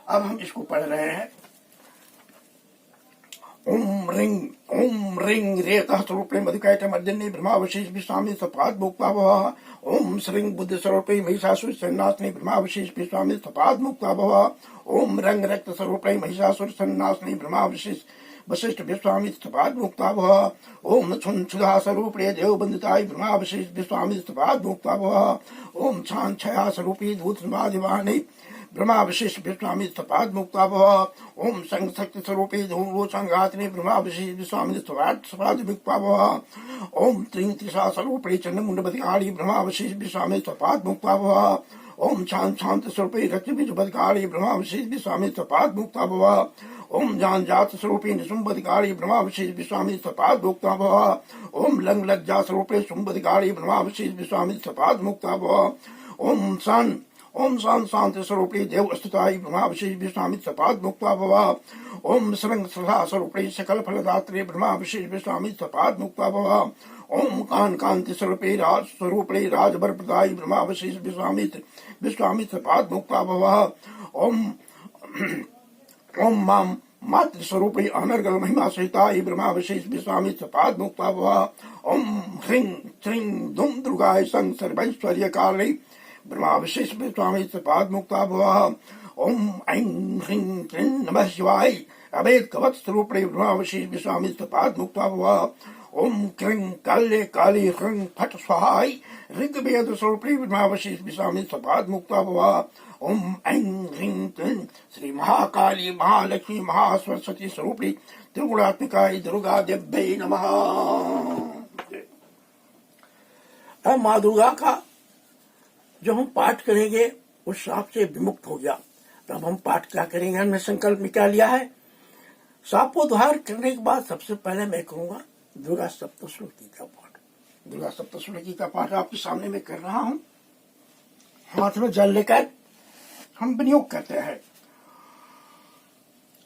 अब हम इसको पढ़ रहे हैं। ओम रिंग रेतः स्वरूपे मधुकैट मर्दिनी ब्रह्मा वशिष्ठ विश्वामित्र सपाद मुक्ता भव। ओम श्रीं बुद्ध स्वरूपे महिषासुर सन्नासनी ब्रह्मा वशिष्ठ विश्वामित्र सपाद मुक्ता भव। ओम रंग रक्त स्वरूपे महिषासुर सन्नासनी ब्रह्मा वशिष्ठ विश्वामित्र सपाद मुक्ता भव। ओम छुदा स्वरूपे देवबंदिताय ब्रह्मा वशिष्ठ विश्वामित्र सपाद मुक्ता भव। ओम छान छया स्वरूपी धूत समाधिवाणी ब्रह्मा वशिष्ठ विश्वामित्र सपाद मुक्ता भव। ओम संग शक्ति स्वरूपी धूलोचनघातिनी ब्रह्मा वशिष्ठ विश्वामित्र सपाद मुक्ता भव। ओम त्रिं त्रिशा स्वरूपी चंडमुंडबधिकारी ब्रह्मा वशिष्ठ विश्वामित्र सपाद मुक्ता भव। ओम शांत स्वरूपी रक्तबीजबधिकारी ब्रह्मा वशिष्ठ विश्वामित्र सपाद मुक्ता भव। ओम जान जात स्वरूपी निशुंभधिकारी ब्रह्मा वशिष्ठ विश्वामित्र सपाद मुक्ता भव। ओम लंग लज्जा स्वरूपी शुंभधिकारी ब्रह्मा वशिष्ठ विश्वामित्र सपाद मुक्ता भव। ओम शांति स्वरूपी देव स्तुताय ब्रह्मा वशिष्ठ विश्वामित्र सपाद मुक्ता भव। ओम श्रृंग सदा स्वरूपी सकल फलदात्री ब्रह्मा वशिष्ठ विश्वामित्र सपाद मुक्ता भव। ओम कांति स्वरूपी राजभर प्रदाय ब्रह्मा वशिष्ठ विश्वामित्र सपाद मुक्ता भव। ओम माम मातृ स्वरूपी अनर्गल महिमा सहिताय ब्रह्मा वशिष्ठ विश्वामित्र सपाद मुक्ता भव। ओम ह्रीं श्रीं धूम दुर्गाय संग सर्वैश्वर्य काले ब्रह्मा वशिष्ठ विश्वामित्र सपाद मुक्ता भव। ओम ऐं ह्रीं क्लीं नमः शिवाय अभेद कवच स्वरूपी ब्रह्मा वशिष्ठ विश्वामित्र सपाद मुक्ता भव। ओम क्लीं काले काली ह्रीं फट स्वाहाय ऋग्वेद स्वरूपी ब्रह्मा वशिष्ठ विश्वामित्र सपाद मुक्ता भव। ओम ऐं ह्रीं क्लीं श्री महाकाली महालक्ष्मी महासरस्वती स्वरूपी त्रिगुणात्मिकाय दुर्गा देव्यै नमः। अब माँ दुर्गा का जो हम पाठ करेंगे उस श्राप से विमुक्त हो गया। तब हम पाठ क्या करेंगे? हमने संकल्प में क्या लिया है? शापोद्धार करने के बाद सबसे पहले मैं करूंगा दुर्गा सप्तश्लोकी का पाठ। दुर्गा सप्तश्लोकी का पाठ आपके सामने मैं कर रहा हूं। हाथ में जल लेकर हम विनियोग करते हैं।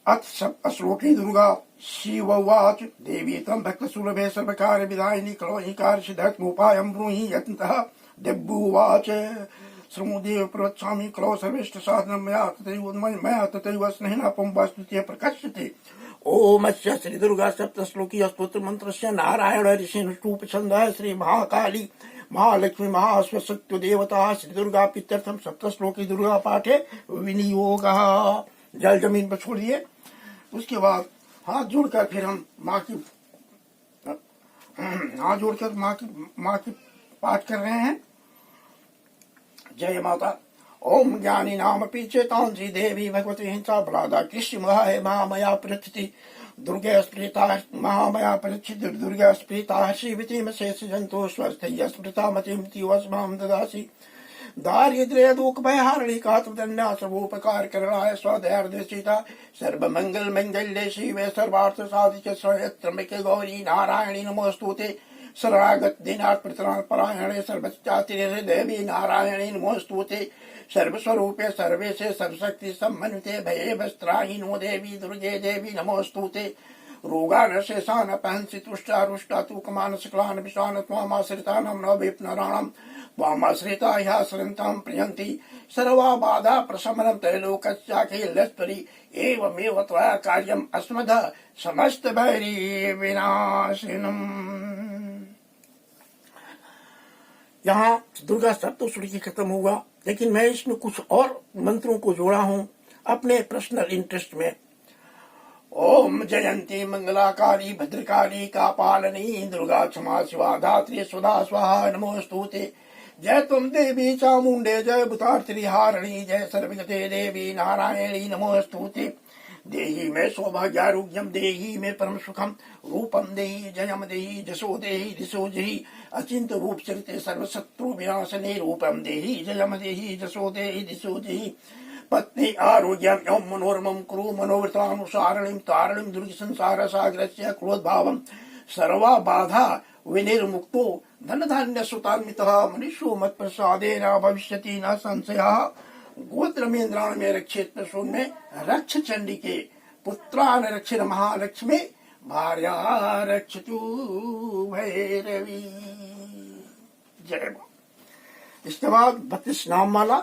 अथ सप्तश्लोकी दुर्गा शिवोवाच देवी तम भक्त सुलभे सर्वकार विदायिनी कलोहिकार सिद्धत्मोपायं ब्रूहि यत्नतः दिव्युवाच श्रमुदेव प्रवक्ष्यामि कलो सर्वेष्ट साधनं मया तथैव स्नेहेन पुंवास्तुते प्रकाश्यते। ओम अस्य श्री दुर्गा सप्तश्लोकी स्तोत्र मंत्रस्य नारायण ऋषिन् रूप छन्दः श्री महाकाली महालक्ष्मी महास्वसत्य देवता श्री दुर्गा प्रीत्यर्थम सप्तश्लोकी दुर्गा पाठे विनियोगः। जल जमीन पर छोड़ दिए। उसके बाद हाथ जोड़कर फिर हम माँ की पाठ कर रहे हैं। जय माता। ओम ज्ञानी नाम चेतांसी देवी भगवती हिंसा बलादा कृष्ण महामया पृथ्वी दुर्गा स्मृता महामया पृथ्वी दुर्गा स्मृता शिवतीम शेष जंतो स्वस्थ स्मृता मतिमति वस्माम ददासी दारिद्र्य दुख भयहारिणी कातुदन्या सर्वोपकार करणाय स्वधैर्यचिता सर्वमंगल मंगल्ये शिवे सर्वार्थ साधिके सर्वत्रम्बिके गौरी नारायणी नमोस्तुते शरणागत दीनार्थ प्रत्राण परायणे सर्वचातिरे देवी नारायणी नमोस्तुते सर्वस्वरूपे सर्वेशे सर्वशक्ति सम्मन्विते भये वस्त्राहीनो देवी दुर्गे देवी नमोस्तुते रोगान शेषान पहंसि तुष्टा रुष्टा तूकमान शुक्लान विषान त्वामाश्रितानां न विप्नराणां त्वामाश्रिता ह्याश्रयन्तां प्रियन्ति सर्वा बाधा प्रशमनं त्रैलोक्यस्याखिलस्त्वरि एवमेव त्वया कार्यम् अस्मदः समस्त भैरी विनाशिनम्। यहाँ दुर्गा सप्तश्लोकी खत्म हुआ, लेकिन मैं इसमें कुछ और मंत्रों को जोड़ा हूं अपने पर्सनल इंटरेस्ट में। ओम जयंती मंगलाकारी भद्रकाली कापालनी दुर्गा क्षमा शिवा धात्री सुधा स्वाहा नमोस्तुते। जय तुम देवी चामुंडे जय भूतार्तिहारिणी जय सर्वगते देवी नारायणी नमोस्तुते। देहि में सौभाग्यारोग्यम देहि में परम सुखम रूपम देहि जयम देहि जसो देहि दिशो देहि अचिंत रूप चरिते सर्वशत्रु विनाशने रूपम देहि जयम देहि जसो देहि दिशो देहि पत्नी आरोग्यम एवं मनोरमं कुरु मनोवृतानुसारणीं तारणीं दुर्ग संसार सागरस्य क्रोधभावं सर्वा बाधा विनिर्मुक्तो धन धान्य सुतान्वितः मनुष्यो मत प्रसादेन भविष्यति न संशयः। गोत्रमेन्द्राण में रक्षित शून्य रक्ष चंडी के पुत्रान रक्षित महालक्ष्मी भार्या रक्षतु भैरवी। जय मां। इसके बाद 32 नाम माला।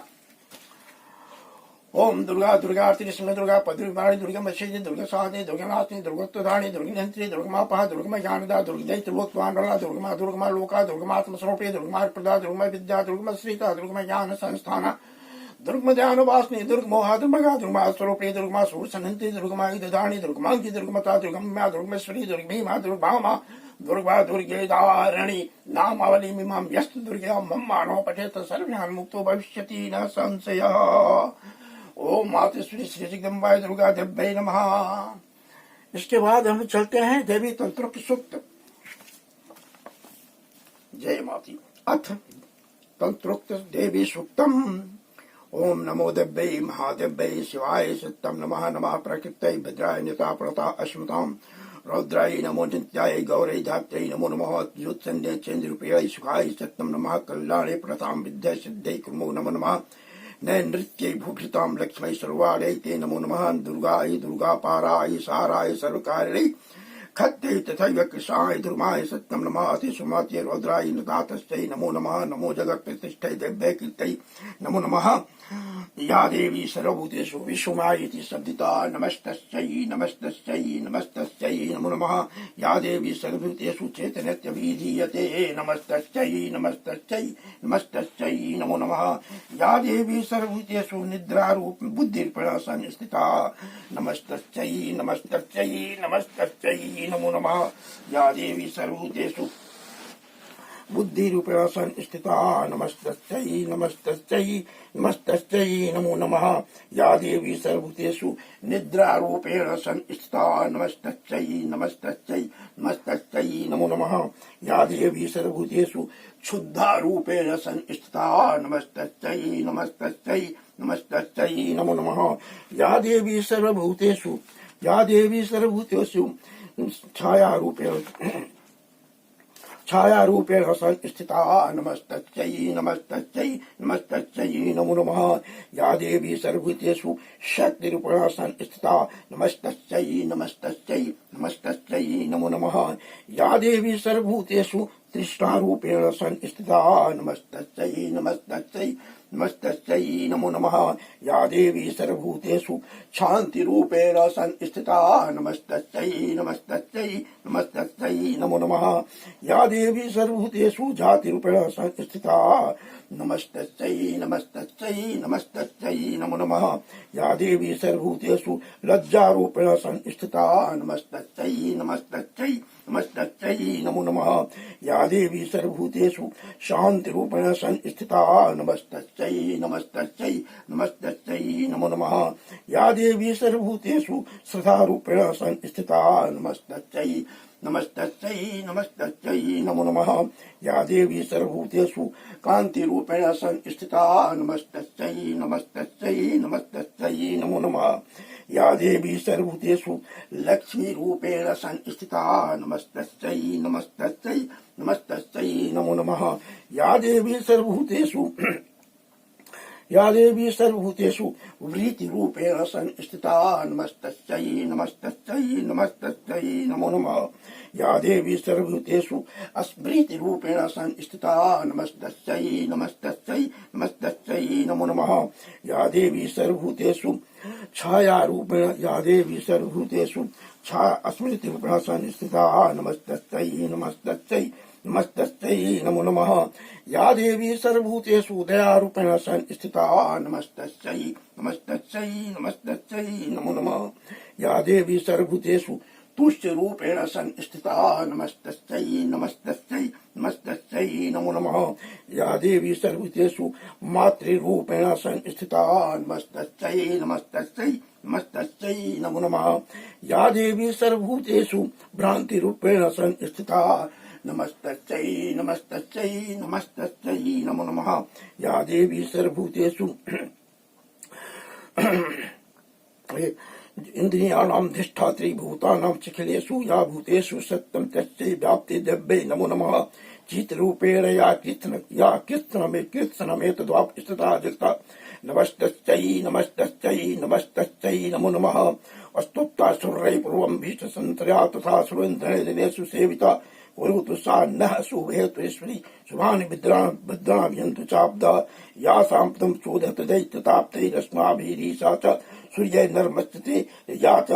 ओम दुर्गा दुर्गा आरती दुर्गा पद्माणी दुर्गा मशीदी दुर्गा साधनी दुर्गा नाथनी दुर्गत्वधाणी दुर्गंत्री दुर्गमापहा दुर्गमा ज्ञानदा दुर्गदय त्रिलोकवानला दुर्गमा दुर्गमा लोका दुर्गमात्म स्वरूपे दुर्गमा प्रदा दुर्गमा विद्या दुर्गमा श्रीता दुर्गमा ज्ञान संस्थाना दुर्गम ध्यानवासिनी दुर्गमोहा दुर्गा दुर्गमा स्वरूपे दुर्गमा सूरसनंती दुर्गमा दधानी दुर्गमांकी दुर्गमता दुर्गम्या दुर्गमेश्वरी दुर्गभीमा दुर्गभामा दुर्गा दुर्गे दारिणी नामावली मीमां यस्त दुर्गा मम मानव पठेत सर्वज्ञान मुक्तो भविष्यति न संशयः। ओम मातेश्वरी श्री जगदम्बाय दुर्गा देव्यै नमः। इसके बाद हम चलते हैं देवी तंत्रोक्त सूक्त। जय माती। अथ तंत्रोक्त देवी सूक्तम। ओम नमो देव्यै महादेव्यै शिवाय सत्यम नमः नमः प्रकृत्यै भद्राय निता प्रणता अश्मतां रौद्राय नमो नित्याय गौरै धात्यै नमो नमः ज्योत्सन्ध्ये चन्द्ररूपाय सुखाय सत्यम नमः कल्याणे प्रतां विद्या सिद्धै कुर्मो नमो नमः नृत्यै भूषितां लक्ष्मै सर्वाणै ते नमो नमः दुर्गाय दुर्गापाराय साराय सर्वकारिणै खद्यै तथैव कृशाय धर्माय सत्यं नमः अतिसुमात्यै रौद्राय नतातस्यै नमो नमः नमो जगत्प्रतिष्ठै दिव्यै कीर्त्यै नमो नमः या देवी सर्वभूतेषु विश्वमायेति शब्दिता नमस्तस्यै नमस्तस्यै नमस्तस्यै नमो नमः या देवी सर्वभूतेषु चैतन्यविधीयते नमस्तस्यै नमस्तस्यै नमस्तस्यै नमो नमः या देवी सर्वभूतेषु निद्रारूप बुद्धिर्पणा संस्थिता नमस्तस्यै नमस्तस्यै नमस्तस्यै नमो नमः या देवी सर्वभूतेषु बुद्धि रूपेण संस्थिता नमस्तस्यै नमस्तस्यै नमस्तस्यै नमो नमः या देवी सर्वभूतेषु निद्रा रूपेण संस्थिता नमस्तस्यै नमस्तस्यै नमस्तस्यै नमो नमः या देवी सर्वभूतेषु क्षुद्धा रूपेण संस्थिता नमस्तस्यै नमस्तस्यै नमस्तस्यै नमो नमः या देवी सर्वभूतेषु या देवी सर्वभूतेषु छायारूपेण संस्थिता नमस्तस्यै नमस्तस्यै नमस्तस्यै नमो नमः। या देवी सर्वभूतेषु शक्तिरूपेण संस्थिता नमस्तस्यै नमस्तस्यै नमस्तस्यै नमो नमः। या देवी सर्वभूतेषु तृष्णारूपेण संस्थिता नमस्तस्यै नमस्तस्यै नमस्तस्यै नमो नमः। या देवी सर्वभूतेषु शान्तिरूपेण संस्थिता नमस्तस्यै नमस्तस्यै नमस्तस्यै नमो नमः। या देवी सर्वभूतेषु जातिरूपेण संस्थिता नमस्तस्यै नमस्तस्यै नमस्तस्यै नमो नमः। या देवी सर्वभूतेषु लज्जारूपेण संस्थिता नमस्तस्यै नमस्तस्यै नमस्तस्यै नमो नमः। या देवी सर्वभूतेषु शान्तिरूपेण संस्थिता नमस्तस्यै नमस्तस्यै नमस्तस्यै नमो नमः। या देवी सर्वभूतेषु श्रद्धारूपेण संस्थिता नमस्तस्यै नमस्तस्यै नमस्तस्यै नमो नमः। या देवी सर्वभूतेषु कान्तिरूपेण संस्थिता नमस्तस्यै नमस्तस्यै नमस्तस्यै नमो नमः। या देवी सर्वभूतेषु लक्ष्मीरूपेण संस्थिता नमस्तस्यै नमस्तस्यै नमस्तस्यै नमो नमः। या देवी सर्वभूतेषु वृत्तिरूपेण संस्थिता नमस्तस्यै नमस्तस्यै नमस्तस्यै नमो नमः। या देवी सर्वभूतेषु स्मृतिरूपेण संस्थिता नमस्तस्यै नमस्तस्यै नमस्तस्यै नमो नमः। या देवी सर्वभूतेषु छायारूपेण स्मृतिरूपेण संस्थिता नमस्तस्यै नमस्तस्यै नमस्तस्यै नमो नमः। या देवी सर्वभूतेषु दयारूपेण संस्थिता नमस्तस्यै नमस्तस्यै नमस्तस्यै नमो नमः। या देवी सर्वभूतेषु तुष्टरूपेण संस्थिता नमस्तस्यै नमस्तस्यै नमस्तस्यै नमो नमः। या देवी सर्वभूतेषु मातृरूपेण संस्थिता नमस्तस्यै नमस्तस्यै नमस्तस्यै नमो नमः। या देवी सर्वभूतेषु भ्रान्तिरूपेण संस्थिता नमस्तस्यै नमस्तस्यै नमस्तस्यै नमो नमः। या देवी सर्वभूतेषु इंद्रियाणां धिष्ठात्री भूतानां चिखिलेषु या भूतेषु सत्यं तस्यै व्याप्ति दिव्यै नमो नमः। चित्रूपेण या कीर्तनमेतद्वाप्स्थिता जगता नमस्तस्यै नमस्तस्यै नमस्तस्यै नमो नमः। अस्तुत्वा सुरैः पूर्वं भीष्टसन्तर्या तथा सुरेन्द्रदिनेषु सेविता कुरुतु सा नः शुभेतु ईश्वरी शुभानि भद्राभियन्तु चाब्दा या साम्प्रतं चोदयत दैत्यताप्तैरस्माभिरीशा च सूर्य नर्मस्ते या च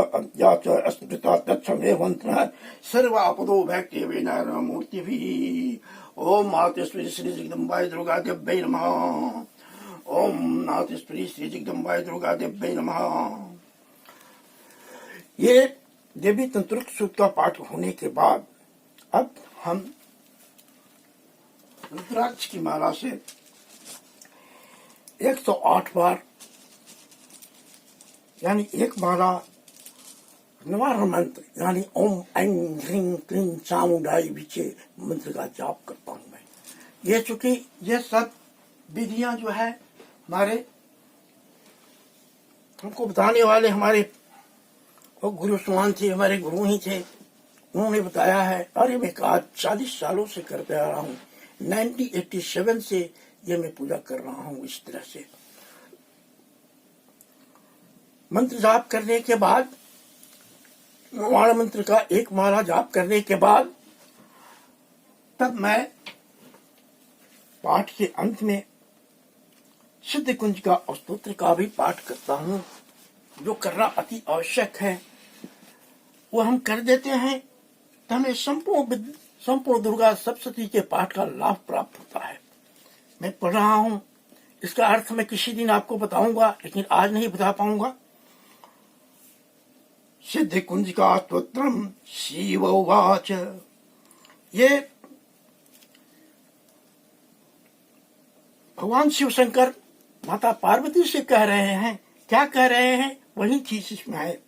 अस्मृता तत्समेवन्तः सर्वापदो भक्तिवे नारायणमूर्तिभिः। ओम मातेश्वरी श्री जगदम्बाय दुर्गा देव्यै नमः। ओम नाथेश्वरी श्री जगदम्बाय दुर्गा देव्यै नमः। ये देवी तंत्रिक सूक्त का पाठ होने के बाद अब हम रुद्राक्ष की माला से 108 बार यानी एक माला निवारण मंत्र यानी ओम ऐं ह्रीं क्लीं चामुंडाई विचे मंत्र का जाप करता हूं मैं। ये चूंकि ये सब विधियां जो है हमारे हमको बताने वाले हमारे गुरु सुमान थे, हमारे गुरु ही थे, उन्होंने बताया है और ये मैं आज 40 सालों से करते आ रहा हूँ। 1987 से ये मैं पूजा कर रहा हूँ। इस तरह से मंत्र जाप करने के बाद निवारण मंत्र का एक माला जाप करने के बाद तब मैं पाठ के अंत में सिद्ध कुंज का स्तोत्र का भी पाठ करता हूँ, जो करना अति आवश्यक है। वो हम कर देते हैं तो हमें संपूर्ण दुर्गा सप्तशती के पाठ का लाभ प्राप्त होता है। मैं पढ़ रहा हूँ, इसका अर्थ मैं किसी दिन आपको बताऊंगा, लेकिन आज नहीं बता पाऊंगा। सिद्ध कुंज का स्तोत्रम शिव उवाच। ये भगवान शिव शंकर माता पार्वती से कह रहे हैं। क्या कह रहे हैं वही चीज इसमें है।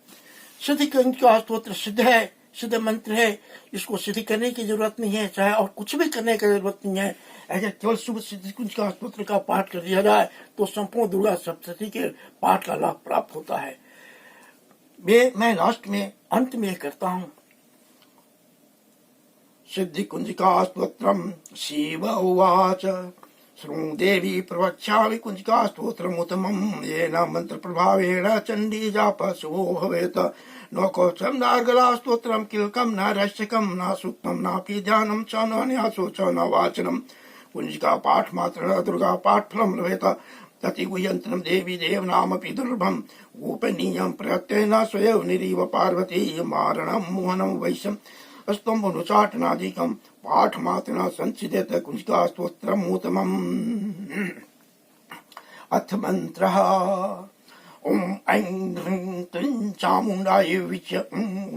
सिद्ध कुंज का स्तोत्र सिद्ध है, सिद्ध मंत्र है, इसको सिद्ध करने की जरूरत नहीं है, चाहे और कुछ भी करने की जरूरत नहीं है। अगर केवल शुभ सिद्ध कुंज का स्तोत्र का पाठ कर दिया जाए तो संपूर्ण दुर्गा सप्तशती के पाठ का लाभ प्राप्त होता है। मैं लास्ट में अंत में करता हूं। सिद्धि कुंजिका स्तोत्रम शिव उवाच श्रृणु देवी प्रवक्ष्यामि कुंजिका स्तोत्रम उत्तमम् येन मंत्र प्रभावेण चंडी जाप शुभो भवेत् न कौशम नार्गला स्तोत्रम किलकम न रश्यकम न सूक्तम नापि ध्यानम च न न्यासो च न वाचनम कुंजिका पाठ मात्र दुर्गा पाठ फलम लभेत तति गुह्यंतरम देवी देव नामपि दुर्लभम गोपनीयम प्रत्ययेन स्वयं निरीव पार्वती मारणम मोहनम वैश्यम स्तंभनुचाटनादिकं पाठमात्रेण संचिदेत कुंजिका स्तोत्रम् उत्तमम्। अथ मंत्रः ॐ ऐं ह्रीं क्लीं चामुण्डायै विच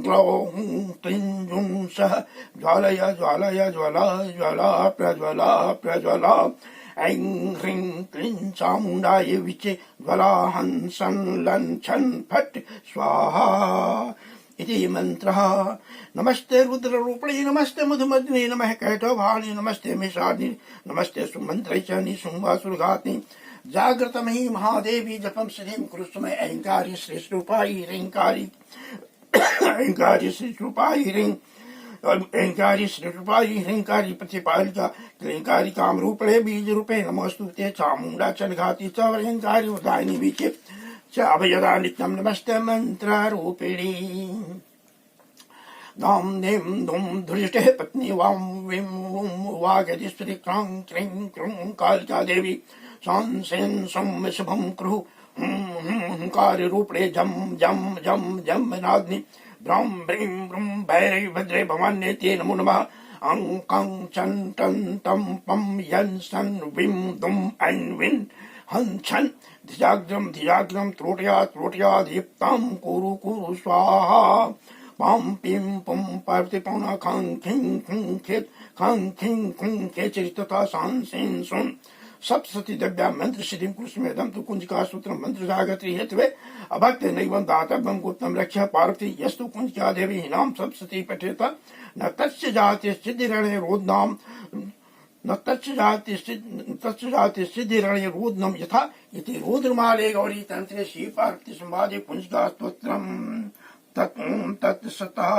ग्लौं क्लीं जुं सः ज्वालय ज्वालय ज्वला ज्वला प्रज्वला प्रज्वला ऐं ह्रीं क्लीं चामुण्डायै विच ज्वला हंसन् लञ्छन् फट् स्वाहा इति मंत्रः। नमस्ते रुद्ररूपिणी नमस्ते मधुमग्नि नमः कैटभानि नमस्ते मिषाग्नि नमस्ते सुमंत्रै च निशुम्भासुरघातिनि जागृतमयी महादेवी जपम श्रीं कुरुस्मय अहंकारी श्रेष्ठरूपायि ह्रींकारी अहंकारी श्रेष्ठरूपायि ह्रीं अहंकारी श्रेष्ठरूपायि ह्रींकारी प्रतिपालिका क्लींकारी कामरूपिणे बीजरूपे नमोस्तुते चामुण्डा चलघाति च ह्रींकारी उदायिनी बीचे च अभयदा नित्यं नमस्ते मंत्रारूपिणी। दाम देम दुम धुरिष्ठे पत्नी वाम विम वुम वागधीश्वरी क्रां क्रीं क्रूं कालिका देवी सं सेन सं शुभम क्रुः कार्य रूपणे जम जम जम जम नाग्नि ब्रह्म ब्रीं ब्रूं भैरवी भद्रे भवान्येते नमो नमः अं कं चं टं तं पं यं सन विं दुम ऐं विन् हं छन् धिजाग्रम त्रोटया त्रोटया दीप्तां कुरु कुरु स्वाहा पाम पीम पुम पार्वती पौना खं खिं खुं खेत खं खिं खुं खेचरित तथा सांन सेन सुन सप्तशती दव्या मंत्र सिद्धिं कुसुमेदं तु कुंजिका सूत्रं मंत्र जागत्री हेतवे अभक्ते नैवं दातव्यं गुप्तं रक्ष्य पार्वती यस्तु कुंजिका देवी नाम सप्तशती पठेत न तस्य जाति सिद्धिरणे रोदनाम न तस्य जाति सिद्धिरणे रोदनम यथा इति रुद्रमाले गौरी तंत्रे श्री पार्वती संवादे कुंजिका स्तोत्रम तत्सतः।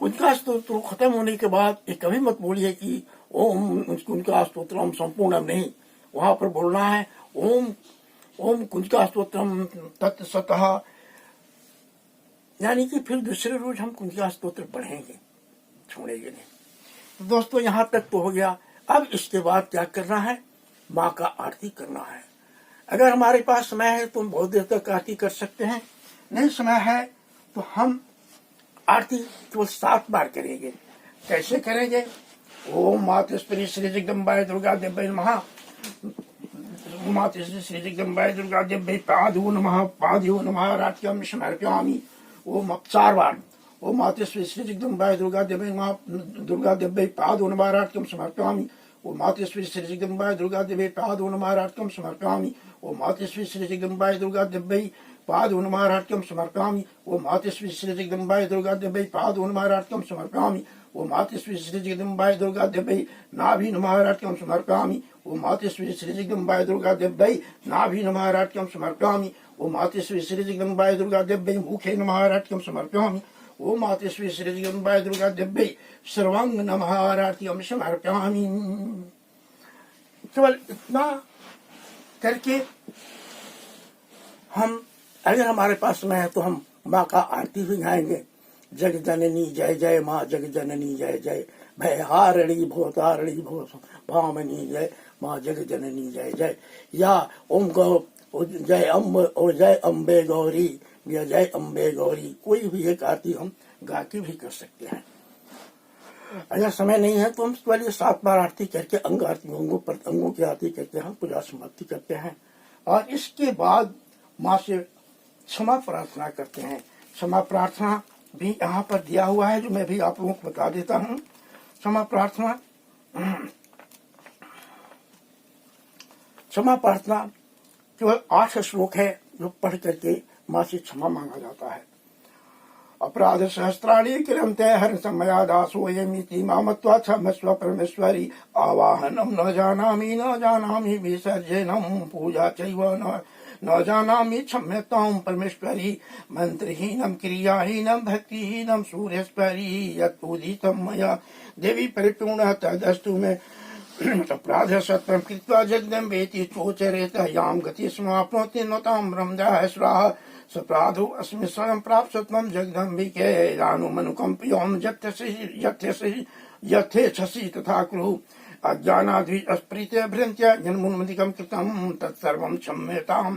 कुंजिका स्तोत्र खत्म होने के बाद एक कभी मत बोलिए कि ओम कुंजिका स्तोत्रम संपूर्णम नहीं, वहां पर बोलना है ओम ओम कुंजिका स्तोत्रम तत्सतः, यानी कि फिर दूसरे रोज हम कुंजिका स्तोत्र पढ़ेंगे, छोड़ेंगे नहीं। तो दोस्तों यहाँ तक तो हो गया। अब इसके बाद क्या करना है, माँ का आरती करना है। अगर हमारे पास समय है तो हम बहुत देर तक आरती कर सकते हैं, नहीं समय है तो हम आरती केवल 7 बार करेंगे। कैसे करेंगे? ओम मातेश्वरी श्री जगदम्बाय दुर्गा देव्यै नमः, मातेश्वरी श्री जगदम्बाय दुर्गा देव्यै पादो नमः राष्ट्यं समर्पयामि। ओम 4 बार। ओम मातेश्वरी श्री जगदम्बाय दुर्गा देव्यै नमः, दुर्गा देव्यै पादो नमः राष्ट्यं समर्पयामि। ओम मातेश्वरी श्री जगदम्बाय दुर्गा देव्यै पादो नमः राष्ट्यं समर्पयामि। ओम मातेश्वरी श्री जगदम्बाय दुर्गा देव्यै पादो नमः राष्ट्यं समर्पयामि। ओम मातेश्वरी श्री जगदम्बाय दुर्गा देव्यै पादो नमः राष्ट्यं समर्पयामि। ओम मातेश्वरी श्री जगदम्बाय दुर्गा देव्यै नाभि नमः राष्ट्यं समर्पयामि। ओम मातेश्वरी श्री जगदम्बाय दुर्गा देव्यै नाभि नमः राष्ट्यं समर्पयामि। ओम मातेश्वरी श्री जगदम्बाय दुर्गा देव्यै मुखे नमः राष्ट्यं समर्पयामि। ओम मातेश्वरी श्री जगदम्बाय दुर्गा देव्यै सर्वांग नमः राष्ट्यं समर्पयामि। केवल इतना करके हम, अगर हमारे पास समय है तो हम माँ का आरती भी गाएंगे। जग जननी जय जय माँ, जग जननी जय जय, भयहारिणी भवतारिणी भव भामिनी जय माँ, जग जननी जय जय। या ओम गौ जय अम्बे गौरी, या जय अम्बे गौरी, कोई भी एक आरती हम गा के भी कर सकते हैं। अगर समय नहीं है तो हम पहले 7 बार आरती करके अंगों की आरती करके हम पूजा समाप्ति करते हैं। और इसके बाद माँ से क्षमा प्रार्थना करते हैं। क्षमा प्रार्थना भी यहाँ पर दिया हुआ है, जो मैं भी आप लोगों को बता देता हूँ। क्षमा प्रार्थना केवल 8 श्लोक है, जो पढ़ करके माँ से क्षमा मांगा जाता है। अपराध सहस्त्राणि क्रियन्ते हर समया दासोऽयमिति मामत्वा क्षमस्व परमेश्वरी, आवाहनं न जानामि विसर्जनं पूजा चैव न जानामि क्षम्यतां परमेश्वरी मंत्रहीनं क्रियाहीनं भक्तिहीनं सूर्यस्परी यत्पूजितं मया देवी परिपूर्णः तदस्तु मे अपराध सत्वं कृत्वा जगदम्बेति चोचरेत यां गति समाप्नोति नतां ब्रह्मदाः स्वाहा सप्राधो अस्मि स्वयं प्राप्त सत्वं जगदम्बिके रानुमनुकम्पयों यथेच्छसि तथा कुरु अज्ञानाद्वि अस्प्रीत्य भ्रन्त्य जन्मोन्मदिकं कृतं तत्सर्वं क्षम्यतां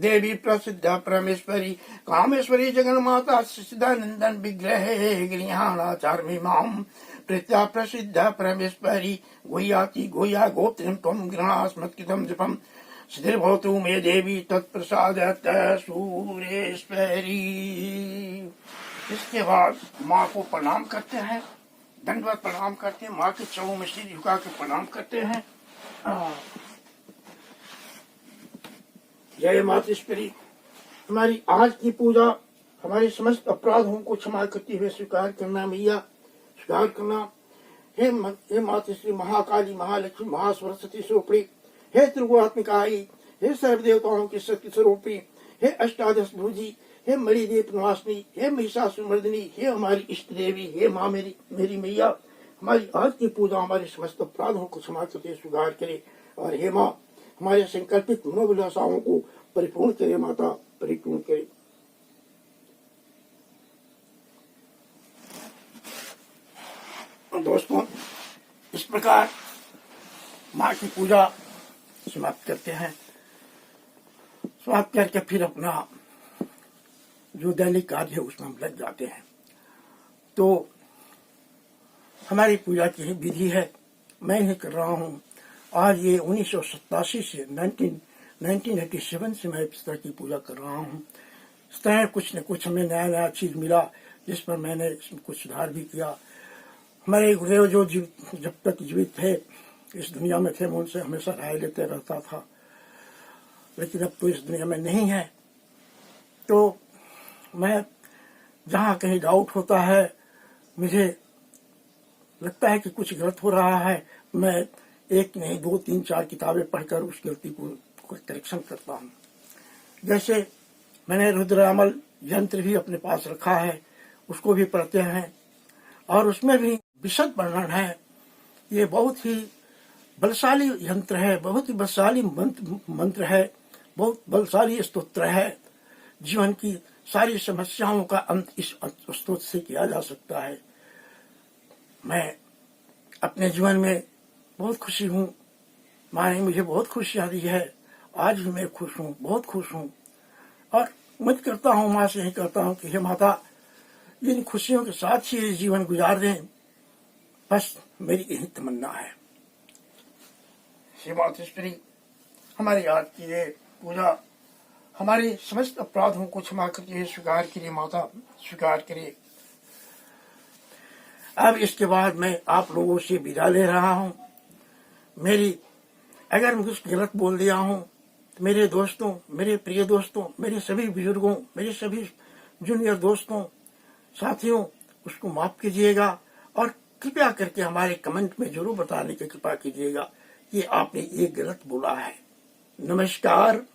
देवी प्रसिद्ध परमेश्वरी कामेश्वरी जगन्माता सिद्धानन्दन विग्रहे गृहाणाचार्मि मां प्रीत्या प्रसिद्ध परमेश्वरी गुह्याति गुह्या गोप्त्रं त्वं गृहास्मत्कृतं जपं सिद्धिर्भवतु मे देवी तत्प्रसादत सूरेश्वरी। इसके बाद माँ को प्रणाम करते हैं, दंडवत प्रणाम करते हैं, माँ के चरणों में सिर झुका के प्रणाम करते हैं। जय मातेश्वरी। हमारी आज की पूजा हमारे समस्त अपराधों को क्षमा करते हुए स्वीकार करना मैया, स्वीकार करना। हे मातेश्वरी महाकाली महालक्ष्मी महासरस्वती स्वरूपी, हे त्रिगुणात्मिकाई, हे सर्वदेवताओं की शक्ति स्वरूपी, हे अष्टादश भुजी, हे मणिदेव निवासिनी, हे महिषासुरमर्दिनी, हे हमारी इष्ट देवी, हे माँ मेरी मैया, हमारी आज की पूजा हमारे समस्त अपराधों को क्षमा करते स्वीकार करे। और हे माँ हमारे संकल्पित मनोभिलाषाओं को परिपूर्ण करे, माता परिपूर्ण करे। दोस्तों, इस प्रकार माँ की पूजा समाप्त करते हैं। समाप्त करके फिर अपना जो दैनिक कार्य है उसमें हम लग जाते हैं। तो हमारी पूजा की विधि है, मैं ही कर रहा हूँ। आज ये 1987 से 1987 से मैं इस तरह की पूजा कर रहा हूँ। इस तरह कुछ न कुछ हमें नया नया चीज मिला, जिस पर मैंने इसमें कुछ सुधार भी किया। हमारे गुरुदेव जो जब तक जीवित थे, इस दुनिया में थे, मैं उनसे हमेशा राय लेते रहता था, लेकिन अब तो इस दुनिया में नहीं है। तो मैं जहाँ कहीं डाउट होता है, मुझे लगता है कि कुछ गलत हो रहा है, मैं एक नहीं 2 3 4 किताबें पढ़कर उस गलती को करेक्शन करता हूँ। जैसे मैंने रुद्रामल यंत्र भी अपने पास रखा है, उसको भी पढ़ते हैं और उसमें भी विशद वर्णन है। ये बहुत ही बलशाली यंत्र है, बहुत ही बलशाली मंत्र है, बहुत बलशाली स्तोत्र है। जीवन की सारी समस्याओं का अंत इस स्तोत्र से किया जा सकता है। मैं अपने जीवन में बहुत खुशी हूँ, माँ ने मुझे बहुत खुशियाँ दी है। आज भी मैं खुश हूँ, बहुत खुश हूँ और उम्मीद करता हूँ, माँ से यही करता हूँ कि हे माता, इन खुशियों के साथ ही ये जीवन गुजार दें, बस मेरी यही तमन्ना है। श्री मातेश्वरी, हमारी आज की ये पूजा हमारे समस्त अपराधों को क्षमा करते हुए स्वीकार करिए माता, स्वीकार करिए। अब इसके बाद मैं आप लोगों से विदा ले रहा हूँ। अगर मैं कुछ गलत बोल दिया हूँ तो मेरे दोस्तों, मेरे प्रिय दोस्तों, मेरे सभी बुजुर्गों, मेरे सभी जूनियर दोस्तों, साथियों, उसको माफ कीजिएगा और कृपया करके हमारे कमेंट में जरूर बताने की कृपा कीजिएगा कि आपने ये गलत बोला है। नमस्कार।